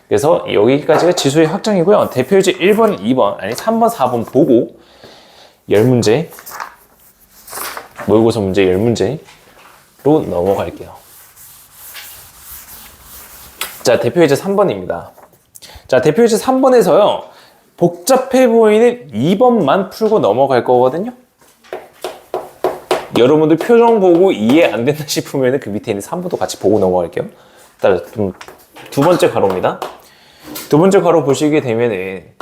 그래서 여기까지가 지수의 확장이고요. 대표유제 1번, 2번, 아니 3번, 4번 보고 10문제, 모의고사 문제 10문제로 넘어갈게요. 자, 대표유제 3번입니다. 자, 대표유제 3번에서요, 복잡해 보이는 2번만 풀고 넘어갈 거거든요. 여러분들 표정 보고 이해 안 된다 싶으면 그 밑에 있는 3번도 같이 보고 넘어갈게요. 따라 두 번째 가로입니다. 두 번째 가로 보시게 되면은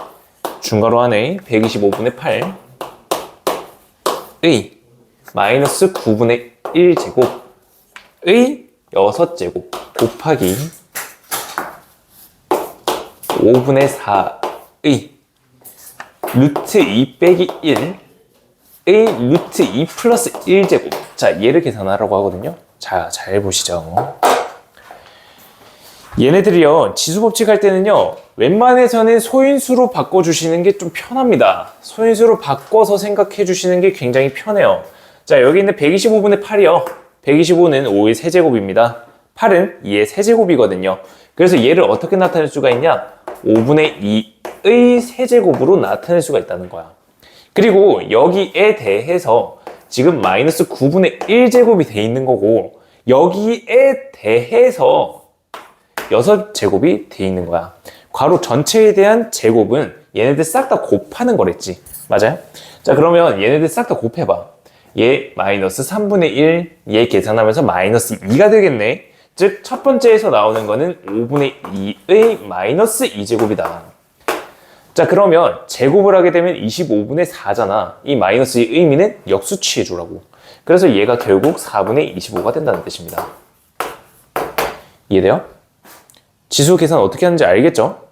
중가로 안에 125분의 8의 마이너스 9분의 1제곱의 6제곱 곱하기 5분의 4의 루트 2 빼기 1의 루트 2 플러스 1제곱. 자, 얘를 계산하라고 하거든요. 자, 잘 보시죠. 얘네들이요, 지수법칙 할 때는요, 웬만해서는 소인수로 바꿔주시는 게 좀 편합니다. 소인수로 바꿔서 생각해 주시는 게 굉장히 편해요. 자, 여기 있는 125분의 8이요. 125는 5의 세제곱입니다. 8은 2의 세제곱이거든요. 그래서 얘를 어떻게 나타낼 수가 있냐? 5분의 2의 세제곱으로 나타낼 수가 있다는 거야. 그리고 여기에 대해서 지금 마이너스 9분의 1제곱이 돼 있는 거고, 여기에 대해서 6제곱이 돼 있는 거야. 괄호 전체에 대한 제곱은 얘네들 싹 다 곱하는 거랬지. 맞아요? 자, 그러면 얘네들 싹 다 곱해봐. 얘 마이너스 3분의 1, 얘 계산하면서 마이너스 2가 되겠네. 즉, 첫 번째에서 나오는 거는 5분의 2의 마이너스 2제곱이다. 자, 그러면 제곱을 하게 되면 25분의 4잖아. 이 마이너스의 의미는 역수 취해주라고. 그래서 얘가 결국 4분의 25가 된다는 뜻입니다. 이해돼요? 지수 계산 어떻게 하는지 알겠죠?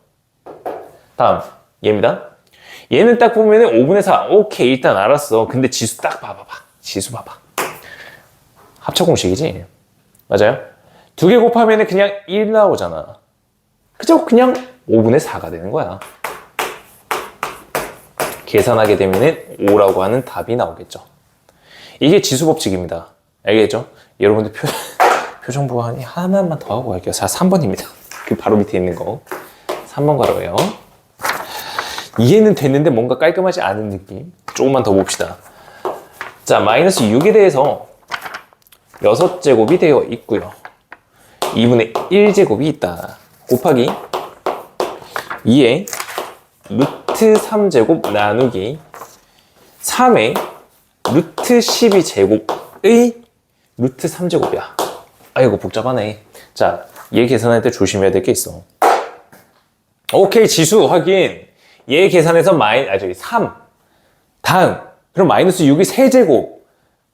다음, 얘입니다. 얘는 딱 보면은 5분의 4. 오케이, 일단 알았어. 근데 지수 딱 봐봐봐. 지수 봐봐. 합차 공식이지? 맞아요? 두 개 곱하면은 그냥 1 나오잖아. 그죠? 그냥 5분의 4가 되는 거야. 계산하게 되면은 5라고 하는 답이 나오겠죠. 이게 지수 법칙입니다. 알겠죠? 여러분들 표정 보완이 하나만 더 하고 갈게요. 자, 3번입니다. 그 바로 밑에 있는 거. 3번 가로예요. 이해는 됐는데 뭔가 깔끔하지 않은 느낌. 조금만 더 봅시다. 자, 마이너스 6에 대해서 6제곱이 되어 있고요. 2분의 1제곱이 있다. 곱하기 2에 루트 3제곱 나누기 3의 루트 12제곱의 루트 3제곱이야. 아이고 복잡하네. 자, 얘 계산할 때 조심해야 될 게 있어. 오케이, 지수 확인. 얘 계산해서 3. 다음. 그럼 마이너스 6이 세제곱.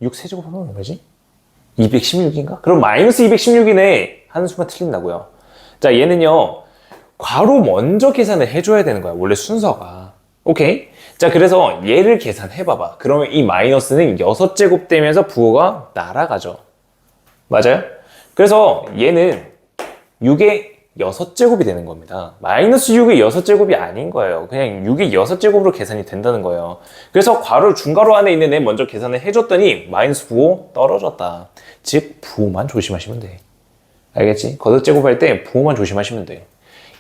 6 세제곱 하면 얼마지? 216인가? 그럼 마이너스 216이네. 하는 순간 틀린다고요. 자, 얘는요. 괄호 먼저 계산을 해줘야 되는 거야. 원래 순서가. 오케이? 자, 그래서 얘를 계산해봐봐. 그러면 이 마이너스는 6제곱 되면서 부호가 날아가죠. 맞아요? 그래서 얘는 6의 6제곱이 되는 겁니다. 마이너스 6의 6제곱이 아닌 거예요. 그냥 6의 6제곱으로 계산이 된다는 거예요. 그래서 괄호, 중괄호 안에 있는 애 먼저 계산을 해줬더니 마이너스 부호 떨어졌다. 즉, 부호만 조심하시면 돼. 알겠지? 걷어제곱할 때 부호만 조심하시면 돼.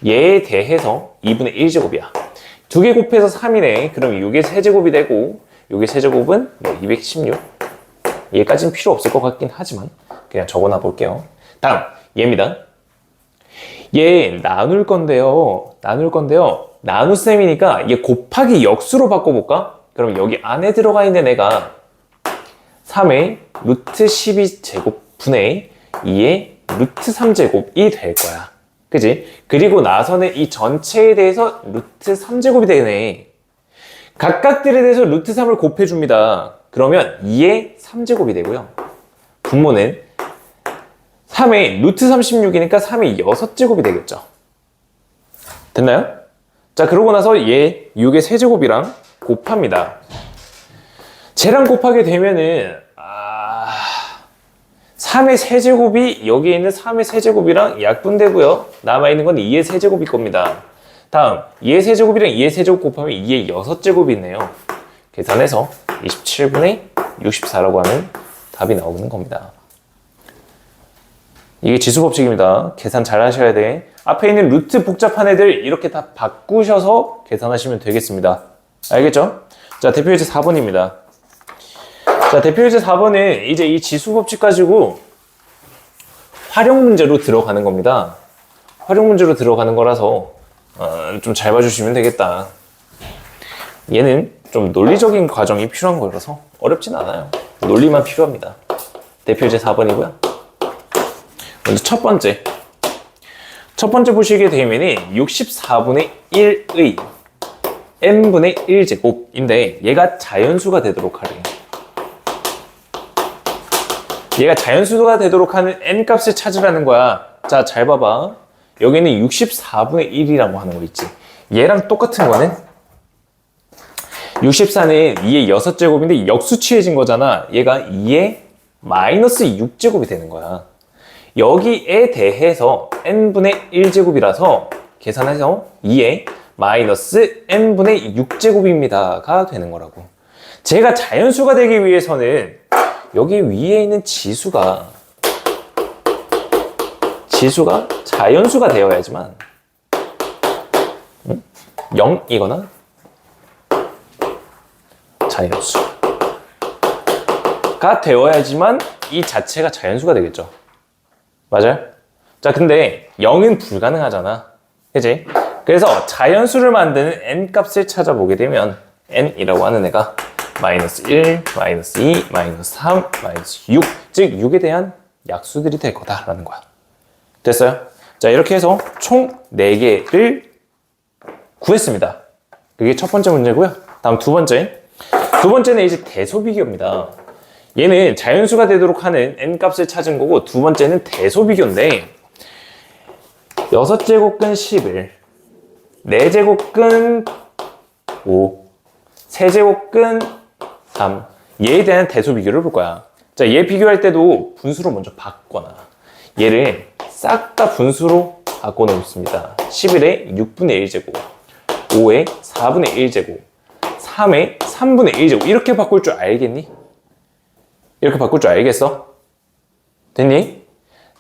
얘에 대해서 2분의 1제곱이야. 두 개 곱해서 3이네. 그럼 6의 세제곱이 되고 6의 세제곱은 뭐 216. 얘까지는 필요 없을 것 같긴 하지만 그냥 적어놔 볼게요. 다음 얘입니다. 얘 나눌 건데요. 나눗셈이니까 얘 곱하기 역수로 바꿔볼까? 그럼 여기 안에 들어가 있는 애가 3의 루트 12제곱분의 2의 루트 3제곱이 될 거야. 그지? 그리고 나서는 이 전체에 대해서 루트 3제곱이 되네. 각각들에 대해서 루트 3을 곱해줍니다. 그러면 2의 3제곱이 되고요. 분모는 3의 루트 36이니까 3의 6제곱이 되겠죠. 됐나요? 자, 그러고 나서 얘 6의 세제곱이랑 곱합니다. 쟤랑 곱하게 되면은 3의 세제곱이 여기에 있는 3의 세제곱이랑 약분되고요. 남아있는 건 2의 세제곱일 겁니다. 다음 2의 세제곱이랑 2의 세제곱 곱하면 2의 6제곱이 있네요. 계산해서 27분의 64라고 하는 답이 나오는 겁니다. 이게 지수법칙입니다. 계산 잘 하셔야 돼. 앞에 있는 루트 복잡한 애들 이렇게 다 바꾸셔서 계산하시면 되겠습니다. 알겠죠? 자, 대표예제 4번입니다. 자, 대표예제 4번은 이제 이 지수법칙 가지고 활용 문제로 들어가는 겁니다. 활용 문제로 들어가는 거라서 좀 잘 봐주시면 되겠다. 얘는 좀 논리적인 과정이 필요한 거라서 어렵진 않아요. 논리만 필요합니다. 대표예제 4번이고요. 먼저 첫 번째 보시게 되면 64분의 1의 n분의 1제곱인데 얘가 자연수가 되도록 하래요. 얘가 자연수가 되도록 하는 n값을 찾으라는 거야. 자, 잘 봐봐. 여기는 64분의 1이라고 하는 거 있지. 얘랑 똑같은 거는 64는 2의 6제곱인데 역수취해진 거잖아. 얘가 2의 마이너스 6제곱이 되는 거야. 여기에 대해서 n분의 1제곱이라서 계산해서 2의 마이너스 n분의 6제곱입니다가 되는 거라고. 제가 자연수가 되기 위해서는 여기 위에 있는 지수가 자연수가 되어야지만 0이거나 자연수가 되어야지만 이 자체가 자연수가 되겠죠. 맞아요? 자, 근데 0은 불가능하잖아. 그치? 그래서 자연수를 만드는 n값을 찾아보게 되면 n이라고 하는 애가 마이너스 1, 마이너스 2, 마이너스 3, 마이너스 6. 즉 6에 대한 약수들이 될 거다라는 거야. 됐어요? 자, 이렇게 해서 총 4개를 구했습니다. 그게 첫 번째 문제고요. 다음 두 번째는 이제 대소비교입니다. 얘는 자연수가 되도록 하는 n값을 찾은 거고, 두 번째는 대소비교인데 6제곱근 11, 4제곱근 5, 세제곱근 3. 얘에 대한 대소 비교를 볼 거야. 자, 얘 비교할 때도 분수로 먼저 바꿔놔. 얘를 싹 다 분수로 바꿔놓습니다. 11의 6분의 1제곱, 5의 4분의 1제곱, 3의 3분의 1제곱. 이렇게 바꿀 줄 알겠니? 이렇게 바꿀 줄 알겠어? 됐니?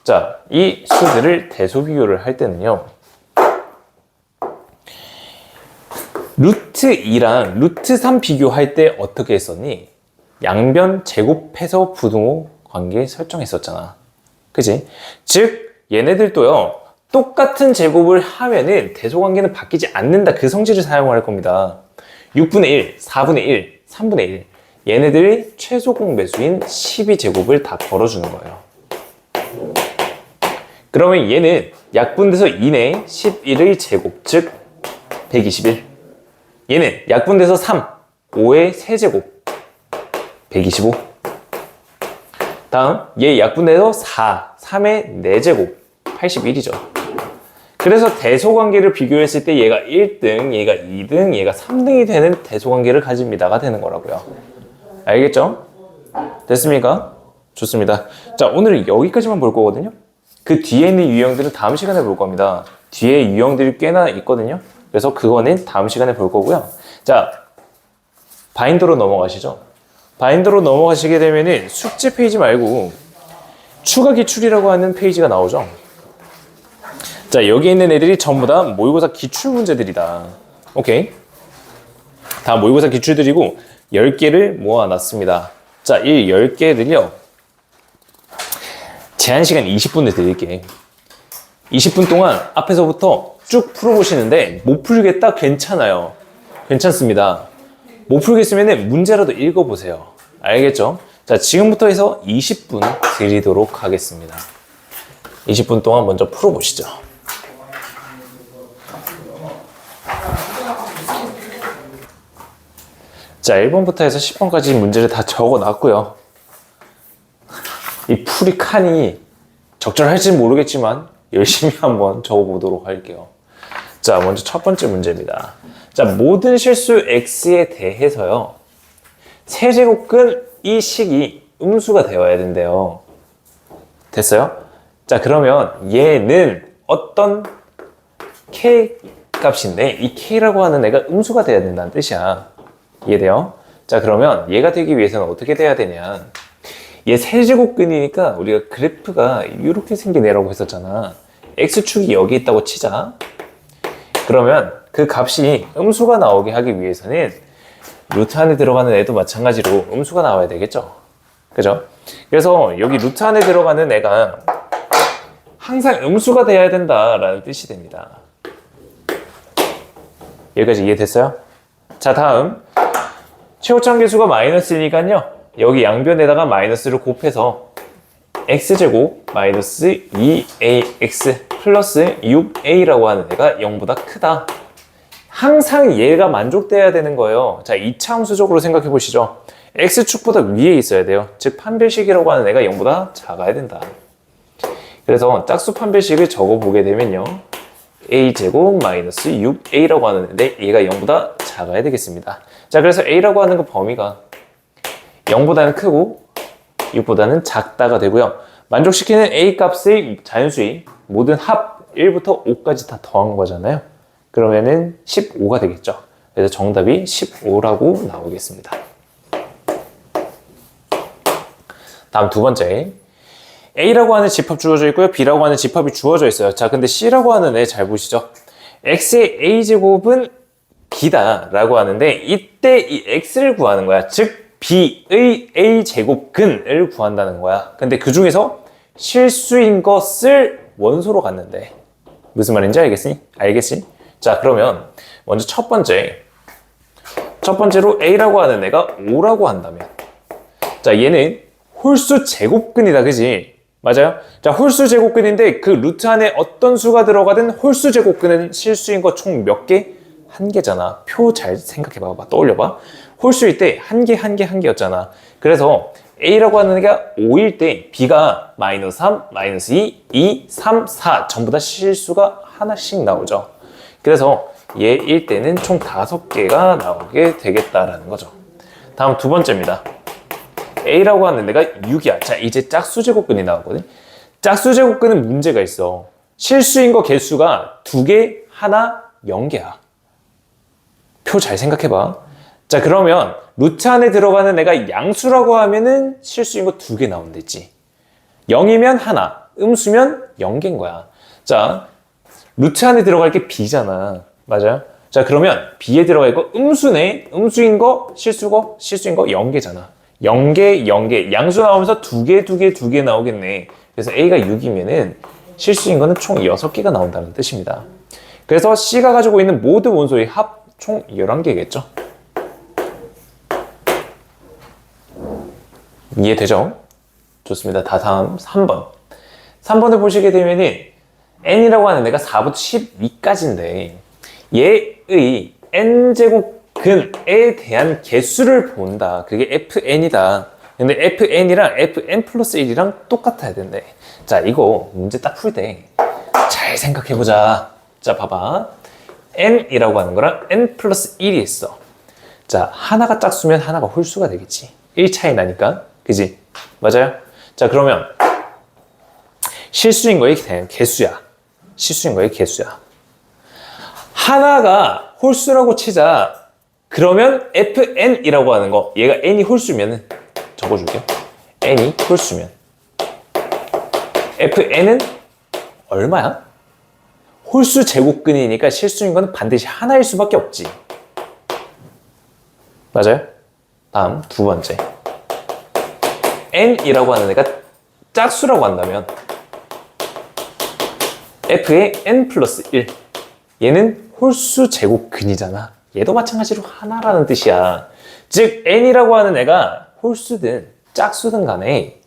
자, 이 수들을 대소 비교를 할 때는요. 루트 2랑 루트 3 비교할 때 어떻게 했었니? 양변 제곱해서 부등호 관계 설정했었잖아. 그치? 즉, 얘네들도요, 똑같은 제곱을 하면은 대소관계는 바뀌지 않는다. 그 성질을 사용할 겁니다. 6분의 1, 4분의 1, 3분의 1. 얘네들이 최소 공배수인 12제곱을 다 걸어주는 거예요. 그러면 얘는 약분돼서 2내 11의 제곱, 즉 121. 얘는 약분돼서 3, 5의 세제곱, 125. 다음, 얘 약분돼서 4, 3의 4제곱, 81이죠. 그래서 대소관계를 비교했을 때 얘가 1등, 얘가 2등, 얘가 3등이 되는 대소관계를 가집니다가 되는 거라고요. 알겠죠? 됐습니까? 좋습니다. 자, 오늘은 여기까지만 볼 거거든요. 그 뒤에 있는 유형들은 다음 시간에 볼 겁니다. 뒤에 유형들이 꽤나 있거든요. 그래서 그거는 다음 시간에 볼 거고요. 자, 바인더로 넘어가시죠. 바인더로 넘어가시게 되면은 숙제 페이지 말고 추가 기출이라고 하는 페이지가 나오죠. 자, 여기 있는 애들이 전부 다 모의고사 기출 문제들이다. 오케이. 다 모의고사 기출들이고 10개를 모아놨습니다. 자, 이 10개들이요. 제한 시간 20분을 드릴게. 20분 동안 앞에서부터 쭉 풀어보시는데 못 풀겠다? 괜찮아요. 괜찮습니다. 못 풀겠으면 문제라도 읽어보세요. 알겠죠? 자, 지금부터 해서 20분 드리도록 하겠습니다. 20분 동안 먼저 풀어보시죠. 자, 1번부터 해서 10번까지 문제를 다 적어놨고요. 이 풀이 칸이 적절할지 모르겠지만 열심히 한번 적어보도록 할게요. 자, 먼저 첫 번째 문제입니다. 자, 모든 실수 x에 대해서요. 세제곱근 이 식이 음수가 되어야 된대요. 됐어요? 자, 그러면 얘는 어떤 k 값인데 이 k라고 하는 애가 음수가 돼야 된다는 뜻이야. 이해돼요? 자, 그러면 얘가 되기 위해서는 어떻게 돼야 되냐? 얘 세제곱근이니까 우리가 그래프가 이렇게 생긴 애라고 했었잖아. x축이 여기 있다고 치자. 그러면 그 값이 음수가 나오게 하기 위해서는 루트 안에 들어가는 애도 마찬가지로 음수가 나와야 되겠죠. 그죠? 그래서 여기 루트 안에 들어가는 애가 항상 음수가 돼야 된다라는 뜻이 됩니다. 여기까지 이해됐어요? 자, 다음 최고점 계수가 마이너스니까요. 여기 양변에다가 마이너스를 곱해서 x제곱 마이너스 2ax 플러스 6a라고 하는 애가 0보다 크다. 항상 얘가 만족돼야 되는 거예요. 자, 2차 함수적으로 생각해 보시죠. x축보다 위에 있어야 돼요. 즉 판별식이라고 하는 애가 0보다 작아야 된다. 그래서 짝수 판별식을 적어보게 되면요. a제곱 마이너스 6a라고 하는데 얘가 0보다 작아야 되겠습니다. 자, 그래서 a라고 하는 그 범위가 0보다는 크고 6보다는 작다가 되고요. 만족시키는 a 값의 자연수의 모든 합 1부터 5까지 다 더한 거잖아요. 그러면은 15가 되겠죠. 그래서 정답이 15라고 나오겠습니다. 다음 두 번째. A라고 하는 집합 주어져 있고요. B라고 하는 집합이 주어져 있어요. 자, 근데 C라고 하는 애 잘 보시죠. X의 A제곱은 B다 라고 하는데 이때 이 X를 구하는 거야. 즉 B의 A제곱근을 구한다는 거야. 근데 그 중에서 실수인 것을 원소로 갔는데 무슨 말인지 알겠니? 알겠지? 자, 그러면 먼저 첫 번째로 A라고 하는 애가 5라고 한다면 자, 얘는 홀수 제곱근이다. 그지? 맞아요? 자, 홀수 제곱근인데 그 루트 안에 어떤 수가 들어가든 홀수 제곱근은 실수인 거 총 몇 개? 한 개잖아. 표 잘 생각해 봐봐. 떠올려봐. 홀수일 때 한 개였잖아. 그래서 A라고 하는 애가 5일 때 B가 마이너스 3, 마이너스 2, 2, 3, 4 전부 다 실수가 하나씩 나오죠. 그래서 얘일 때는 총 5개가 나오게 되겠다라는 거죠. 다음 두 번째입니다. A라고 하는 데가 6이야. 자, 이제 짝수제곱근이 나오거든. 짝수제곱근은 문제가 있어. 실수인 거 개수가 2개, 하나, 0개야. 표 잘 생각해봐. 자, 그러면 루트 안에 들어가는 애가 양수라고 하면은 실수인 거 2개 나온댔지. 0이면 하나, 음수면 0개인 거야. 자, 루트 안에 들어갈 게 B잖아. 맞아요? 자, 그러면 B에 들어갈 거 음수네. 음수인 거, 실수인 거 0개잖아. 0개, 0개. 양수 나오면서 2개, 2개, 2개 나오겠네. 그래서 A가 6이면은 실수인 거는 총 6개가 나온다는 뜻입니다. 그래서 C가 가지고 있는 모든 원소의 합 총 11개겠죠. 이해되죠? 좋습니다. 다음 3번. 3번을 보시게 되면은 n이라고 하는 애가 4부터 12까지인데 얘의 n제곱근에 대한 개수를 본다. 그게 fn이다. 근데 fn이랑 fn 플러스 1이랑 똑같아야 된대. 자, 이거 문제 딱 풀 때 잘 생각해보자. 자, 봐봐. n이라고 하는 거랑 n 플러스 1이 있어. 자, 하나가 짝수면 하나가 홀수가 되겠지. 1 차이 나니까. 그지? 맞아요? 자, 그러면 실수인 거의 개수야. 실수인 거의 개수야. 하나가 홀수라고 치자. 그러면 fn이라고 하는 거, 얘가 n이 홀수면은 적어줄게요. n이 홀수면 fn은 얼마야? 홀수 제곱근이니까 실수인 거는 반드시 하나일 수밖에 없지. 맞아요? 다음 두 번째. n이라고 하는 애가 짝수라고 한다면 f의 n 플러스 1. 얘는 홀수 제곱근이잖아. 얘도 마찬가지로 하나라는 뜻이야. 즉 n이라고 하는 애가 홀수든 짝수든 간에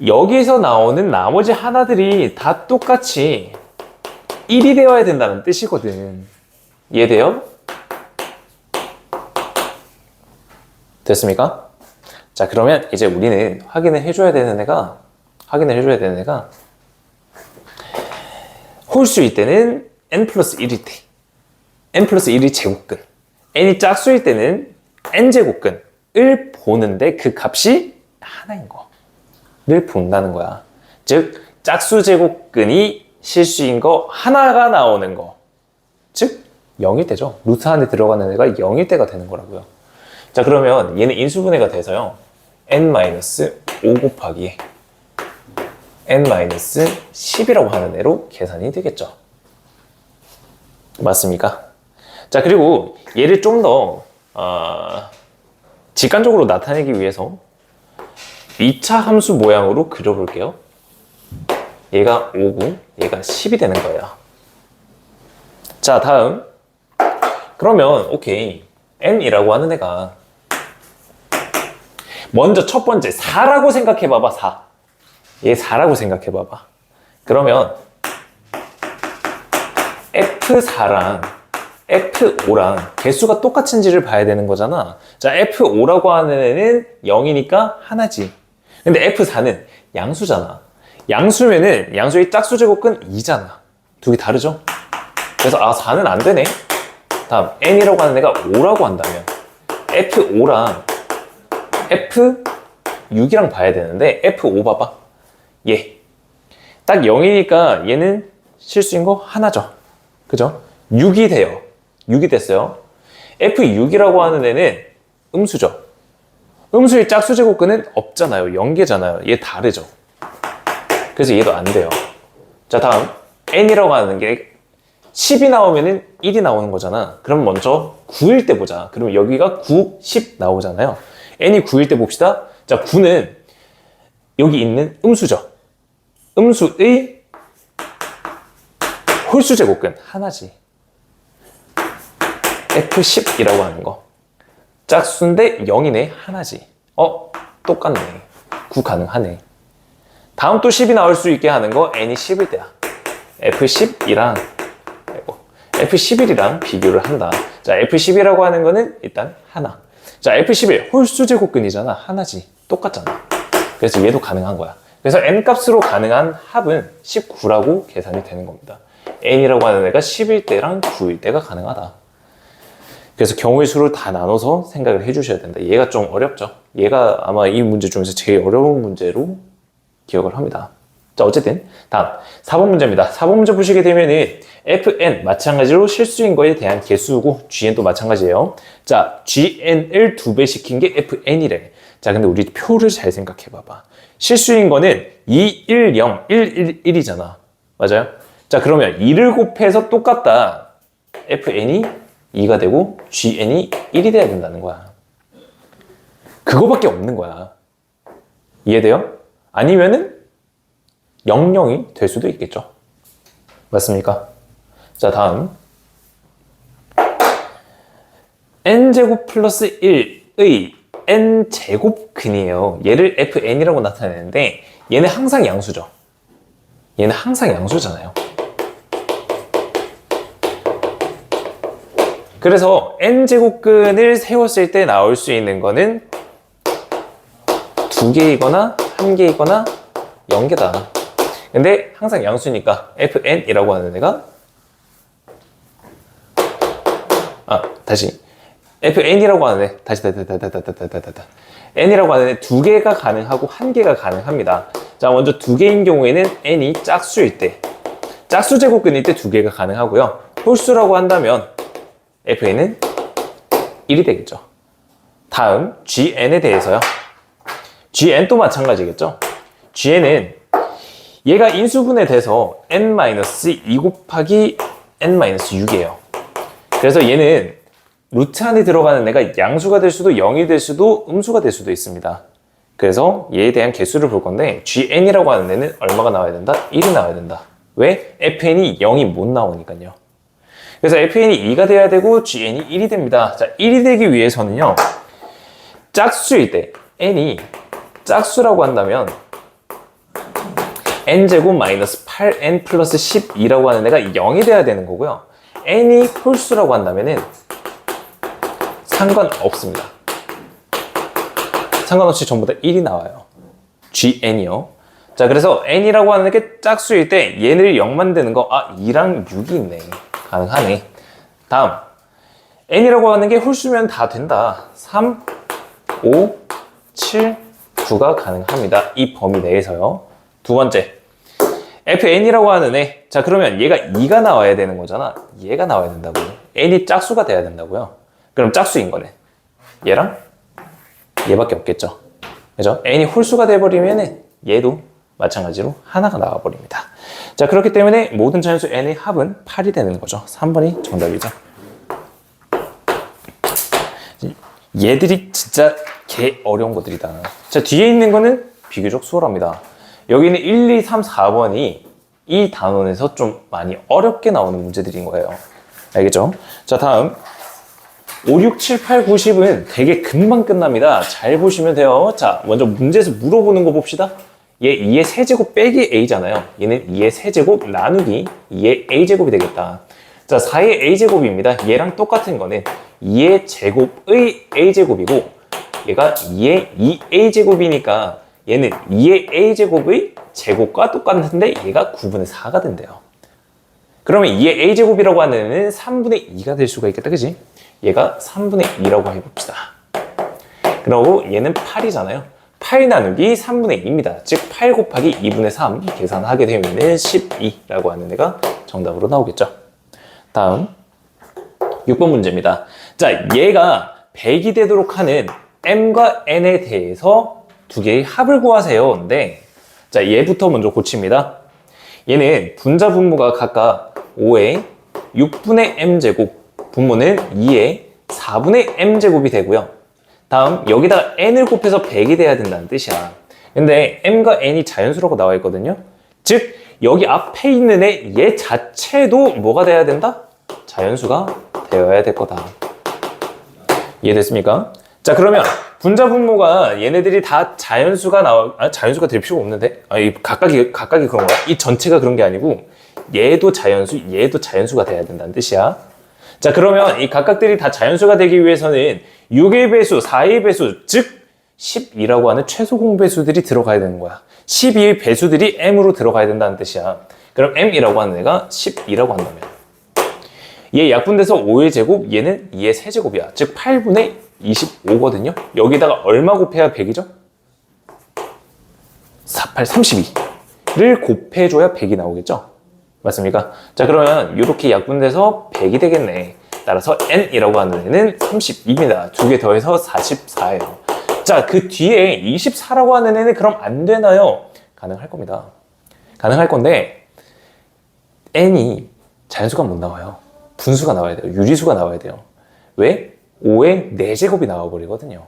여기서 나오는 나머지 하나들이 다 똑같이 1이 되어야 된다는 뜻이거든. 이해돼요? 됐습니까? 자, 그러면 이제 우리는 확인을 해줘야 되는 애가 홀수일 때는 n 플러스 1일 때 n 플러스 1이 제곱근, n이 짝수일 때는 n 제곱근을 보는데 그 값이 하나인 거를 본다는 거야. 즉 짝수 제곱근이 실수인 거 하나가 나오는 거, 즉 0일 때죠. 루트 안에 들어가는 애가 0일 때가 되는 거라고요. 자, 그러면 얘는 인수분해가 돼서요, n-5 곱하기 n-10이라고 하는 애로 계산이 되겠죠. 맞습니까? 자, 그리고 얘를 좀 더 직관적으로 나타내기 위해서 2차 함수 모양으로 그려볼게요. 얘가 5고 얘가 10이 되는 거예요. 자, 다음. 그러면 오케이, n이라고 하는 애가 먼저 첫 번째 4라고 생각해봐봐. 4. 얘 4라고 생각해봐봐. 그러면 F4랑 F5랑 개수가 똑같은지를 봐야 되는 거잖아. 자, F5라고 하는 애는 0이니까 하나지. 근데 F4는 양수잖아. 양수면은 양수의 짝수 제곱근 2잖아. 두 개 다르죠? 그래서 4는 안 되네. 다음 n이라고 하는 애가 5라고 한다면 F5랑 F6이랑 봐야 되는데 F5 봐봐. 얘 딱 0이니까 얘는 실수인 거 하나죠. 그죠? 6이 돼요. 6이 됐어요. F6이라고 하는 애는 음수죠. 음수의 짝수 제곱근은 없잖아요. 0개잖아요. 얘 다르죠. 그래서 얘도 안 돼요. 자, 다음 n이라고 하는 게 10이 나오면은 1이 나오는 거잖아. 그럼 먼저 9일 때 보자. 그럼 여기가 9, 10 나오잖아요. n이 9일 때 봅시다. 자, 9는 여기 있는 음수죠. 음수의 홀수 제곱근 하나지. F10이라고 하는 거. 짝수인데 0이네. 하나지. 똑같네. 9 가능하네. 다음 또 10이 나올 수 있게 하는 거 n이 10일 때야. F10이랑 F11이랑 비교를 한다. 자, F10이라고 하는 거는 일단 하나. 자, F11 홀수 제곱근이잖아. 하나지. 똑같잖아. 그래서 얘도 가능한 거야. 그래서 n 값으로 가능한 합은 19라고 계산이 되는 겁니다. n이라고 하는 애가 10일 때랑 9일 때가 가능하다. 그래서 경우의 수를 다 나눠서 생각을 해주셔야 된다. 얘가 좀 어렵죠. 얘가 아마 이 문제 중에서 제일 어려운 문제로 기억을 합니다. 자, 어쨌든 다음 4번 문제입니다. 4번 문제 보시게 되면은 fn 마찬가지로 실수인 거에 대한 개수고 gn도 마찬가지예요. 자, gn을 2배 시킨 게 fn이래. 자, 근데 우리 표를 잘 생각해 봐봐. 실수인 거는 2, 1, 0, 1, 1, 1이잖아. 맞아요? 자, 그러면 2를 곱해서 똑같다. fn이 2가 되고 gn이 1이 돼야 된다는 거야. 그거밖에 없는 거야. 이해돼요? 아니면은 00이 될 수도 있겠죠. 맞습니까? 자, 다음 n제곱 플러스 1의 n제곱근이에요. 얘를 fn이라고 나타내는데 얘는 항상 양수죠. 얘는 항상 양수잖아요. 그래서 n제곱근을 세웠을 때 나올 수 있는 거는 2개이거나 1개이거나 0개다. 근데 항상 양수니까 fn이라고 하는 애가 다시 fn이라고 하는 애 다시 n이라고 하는 애 2개가 가능하고 1개가 가능합니다. 자, 먼저 2개인 경우에는 n이 짝수일 때 짝수 제곱근일 때 2개가 가능하고요. 홀수라고 한다면 fn은 1이 되겠죠. 다음 gn에 대해서요. gn도 마찬가지겠죠. gn은 얘가 인수분해 돼서 n-2 곱하기 n-6이에요. 그래서 얘는 루트 안에 들어가는 애가 양수가 될 수도 0이 될 수도 음수가 될 수도 있습니다. 그래서 얘에 대한 개수를 볼 건데 gn이라고 하는 애는 얼마가 나와야 된다? 1이 나와야 된다. 왜? fn이 0이 못 나오니까요. 그래서 fn이 2가 돼야 되고 gn이 1이 됩니다. 자, 1이 되기 위해서는요. 짝수일 때 n이 짝수라고 한다면 n제곱 마이너스 8n 플러스 12라고 하는 애가 0이 돼야 되는 거고요. n이 홀수라고 한다면은 상관없습니다. 상관없이 전부 다 1이 나와요. gn이요. 자, 그래서 n이라고 하는 게 짝수일 때 얘를 0 만드는 거 2랑 6이 있네. 가능하네. 다음 n이라고 하는 게 홀수면 다 된다. 3, 5, 7, 9가 가능합니다. 이 범위 내에서요. 두 번째 fn이라고 하는 애. 자, 그러면 얘가 2가 나와야 되는 거잖아. 얘가 나와야 된다고요. n이 짝수가 돼야 된다고요. 그럼 짝수인 거네. 얘랑 얘밖에 없겠죠. 그죠? n이 홀수가 돼버리면 얘도 마찬가지로 하나가 나와버립니다. 자, 그렇기 때문에 모든 자연수 n의 합은 8이 되는 거죠. 3번이 정답이죠. 얘들이 진짜 개 어려운 것들이다. 자, 뒤에 있는 거는 비교적 수월합니다. 여기는 1, 2, 3, 4번이 이 단원에서 좀 많이 어렵게 나오는 문제들인 거예요. 알겠죠? 자, 다음 5, 6, 7, 8, 9, 10은 되게 금방 끝납니다. 잘 보시면 돼요. 자, 먼저 문제에서 물어보는 거 봅시다. 얘 2의 세제곱 빼기 a잖아요. 얘는 2의 세제곱 나누기 2의 a제곱이 되겠다. 자, 4의 a제곱입니다. 얘랑 똑같은 거는 2의 제곱의 a제곱이고 얘가 2의 2a제곱이니까 얘는 2의 a제곱의 제곱과 똑같은데 얘가 9분의 4가 된대요. 그러면 2의 a제곱이라고 하는 애는 3분의 2가 될 수가 있겠다. 그지? 얘가 3분의 2라고 해봅시다. 그리고 얘는 8이잖아요. 8 나누기 3분의 2입니다. 즉 8 곱하기 2분의 3 계산하게 되면 12라고 하는 애가 정답으로 나오겠죠. 다음 6번 문제입니다. 자, 얘가 100이 되도록 하는 m과 n에 대해서 두 개의 합을 구하세요. 근데 자, 얘부터 먼저 고칩니다. 얘는 분자 분모가 각각 5의 6분의 m제곱, 분모는 2의 4분의 m제곱이 되고요. 다음 여기다가 n을 곱해서 100이 돼야 된다는 뜻이야. 근데 m과 n이 자연수라고 나와 있거든요. 즉 여기 앞에 있는 얘 자체도 뭐가 돼야 된다? 자연수가 되어야 될 거다. 이해됐습니까? 자, 그러면 분자 분모가 얘네들이 다 자연수가 자연수가 될 필요가 없는데? 각각이 그런 거야. 이 전체가 그런 게 아니고 얘도 자연수, 얘도 자연수가 돼야 된다는 뜻이야. 자, 그러면 이 각각들이 다 자연수가 되기 위해서는 6의 배수, 4의 배수, 즉 12라고 하는 최소 공배수들이 들어가야 되는 거야. 12의 배수들이 m으로 들어가야 된다는 뜻이야. 그럼 m이라고 하는 애가 12라고 한다면 얘 약분돼서 5의 제곱, 얘는 2의 세제곱이야. 즉 8분의 25거든요. 여기다가 얼마 곱해야 100이죠? 4, 8, 32를 곱해줘야 100이 나오겠죠? 맞습니까? 자, 그러면 이렇게 약분돼서 100이 되겠네. 따라서 n이라고 하는 애는 32입니다. 두 개 더해서 44예요. 자, 그 뒤에 24라고 하는 애는 그럼 안 되나요? 가능할 겁니다. 가능할 건데 n이 자연수가 못 나와요. 분수가 나와야 돼요. 유리수가 나와야 돼요. 왜? 5의 4제곱이 나와버리거든요.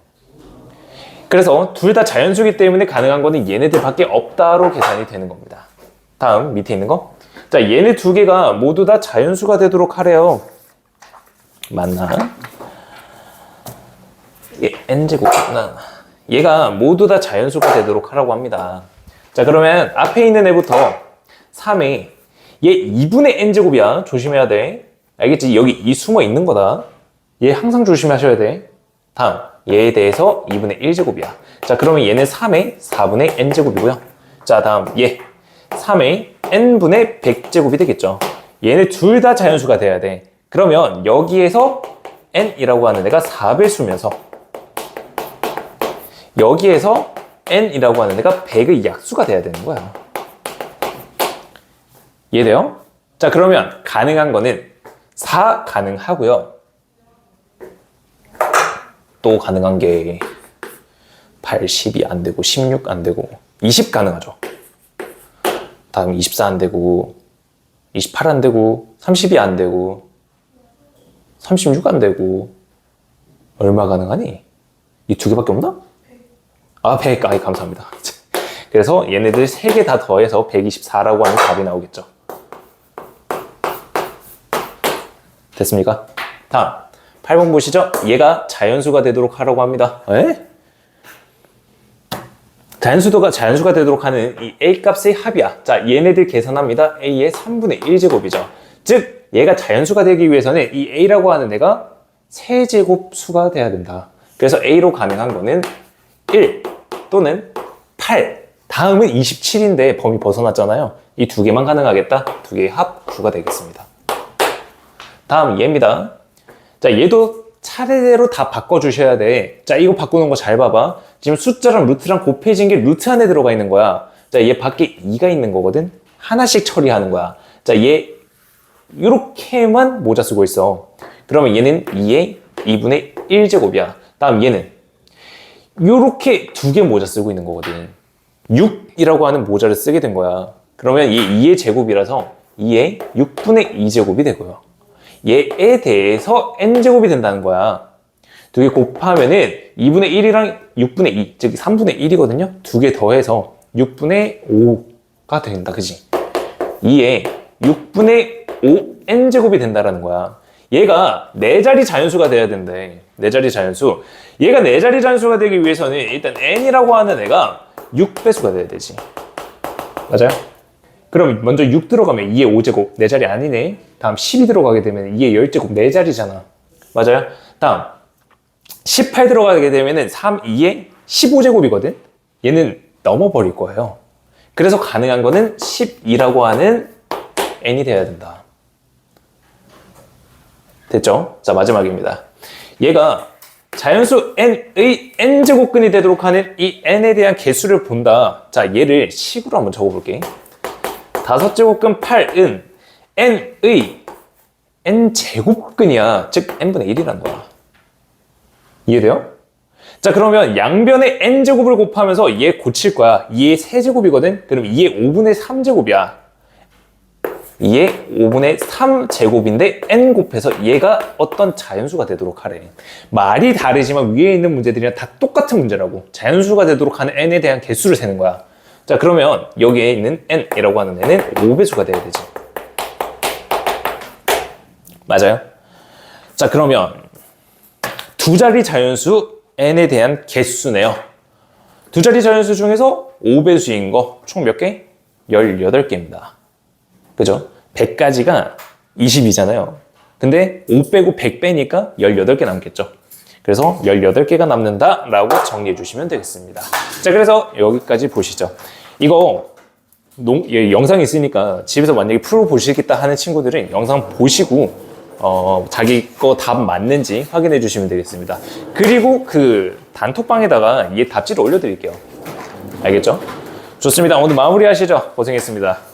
그래서 둘 다 자연수기 때문에 가능한 거는 얘네들 밖에 없다로 계산이 되는 겁니다. 다음 밑에 있는 거. 자, 얘네 두 개가 모두 다 자연수가 되도록 하래요. 맞나? n제곱이구나. 얘가 모두 다 자연수가 되도록 하라고 합니다. 자, 그러면 앞에 있는 애부터 3에 얘 2분의 n제곱이야. 조심해야 돼. 알겠지? 여기 이 숨어 있는 거다. 얘 항상 조심하셔야 돼. 다음 얘에 대해서 2분의 1제곱이야. 자, 그러면 얘는 3의 4분의 n제곱이고요. 자, 다음 얘 3의 n분의 100제곱이 되겠죠. 얘네 둘 다 자연수가 돼야 돼. 그러면 여기에서 n이라고 하는 애가 4배수면서 여기에서 n이라고 하는 애가 100의 약수가 돼야 되는 거야. 이해돼요? 자, 그러면 가능한 거는 4 가능하고요. 또 가능한 게 8, 12 안 되고 16 안 되고 20 가능하죠. 다음 24 안 되고 28 안 되고 32 안 되고 36 안 되고 얼마 가능하니? 이 두 개밖에 없나? 100. 아이, 감사합니다. 그래서 얘네들 3개 다 더해서 124라고 하는 답이 나오겠죠. 됐습니까? 다음 8번 보시죠. 얘가 자연수가 되도록 하라고 합니다. 에? 자연수가 되도록 하는 이 A 값의 합이야. 자, 얘네들 계산합니다. A의 3분의 1제곱이죠. 즉 얘가 자연수가 되기 위해서는 이 A라고 하는 애가 세제곱수가 돼야 된다. 그래서 A로 가능한 거는 1 또는 8. 다음은 27인데 범위 벗어났잖아요. 이 두 개만 가능하겠다. 두 개의 합 9가 되겠습니다. 다음 얘입니다. 자, 얘도 차례대로 다 바꿔주셔야 돼. 자, 이거 바꾸는 거 잘 봐봐. 지금 숫자랑 루트랑 곱해진 게 루트 안에 들어가 있는 거야. 자, 얘 밖에 2가 있는 거거든. 하나씩 처리하는 거야. 자, 얘 이렇게만 모자 쓰고 있어. 그러면 얘는 2의 2분의 1제곱이야. 다음 얘는 이렇게 두 개 모자 쓰고 있는 거거든. 6이라고 하는 모자를 쓰게 된 거야. 그러면 얘 2의 제곱이라서 2의 6분의 2제곱이 되고요. 얘에 대해서 n제곱이 된다는 거야. 두 개 곱하면은 2분의 1이랑 6분의 2, 즉 3분의 1이거든요. 두 개 더해서 6분의 5가 된다. 그지? 2에 6분의 5 n제곱이 된다라는 거야. 얘가 4자리 자연수가 돼야 된대. 4자리 자연수. 얘가 4자리 자연수가 되기 위해서는 일단 n이라고 하는 애가 6배수가 돼야 되지. 맞아요? 그럼 먼저 6 들어가면 2의 5제곱 4자리 아니네. 다음 12 들어가게 되면 2의 10제곱 4자리잖아. 맞아요? 다음 18 들어가게 되면 3, 2의 15제곱이거든. 얘는 넘어버릴 거예요. 그래서 가능한 거는 12라고 하는 n이 돼야 된다. 됐죠? 자, 마지막입니다. 얘가 자연수 n의 n제곱근이 되도록 하는 이 n에 대한 개수를 본다. 자, 얘를 식으로 한번 적어볼게. 5제곱근 8은 n의 n제곱근이야. 즉 n분의 1이라는 거야. 이해돼요? 자, 그러면 양변의 n제곱을 곱하면서 얘 고칠 거야. 2의 세제곱이거든? 그럼 2의 5분의 3제곱이야. 2의 5분의 3제곱인데 n 곱해서 얘가 어떤 자연수가 되도록 하래. 말이 다르지만 위에 있는 문제들이랑 다 똑같은 문제라고. 자연수가 되도록 하는 n에 대한 개수를 세는 거야. 자, 그러면 여기에 있는 n이라고 하는 애는 5배수가 돼야 되지. 맞아요? 자, 그러면 두 자리 자연수 n에 대한 개수네요. 두 자리 자연수 중에서 5배수인 거 총 몇 개? 18개입니다. 그죠? 100까지가 20이잖아요. 근데 5 빼고 100 빼니까 18개 남겠죠. 그래서 18개가 남는다라고 정리해 주시면 되겠습니다. 자, 그래서 여기까지 보시죠. 이거 예, 영상이 있으니까 집에서 만약에 풀어 보시겠다 하는 친구들은 영상 보시고 자기 거 답 맞는지 확인해 주시면 되겠습니다. 그리고 그 단톡방에다가 이 답지를 올려드릴게요. 알겠죠? 좋습니다. 오늘 마무리 하시죠. 고생했습니다.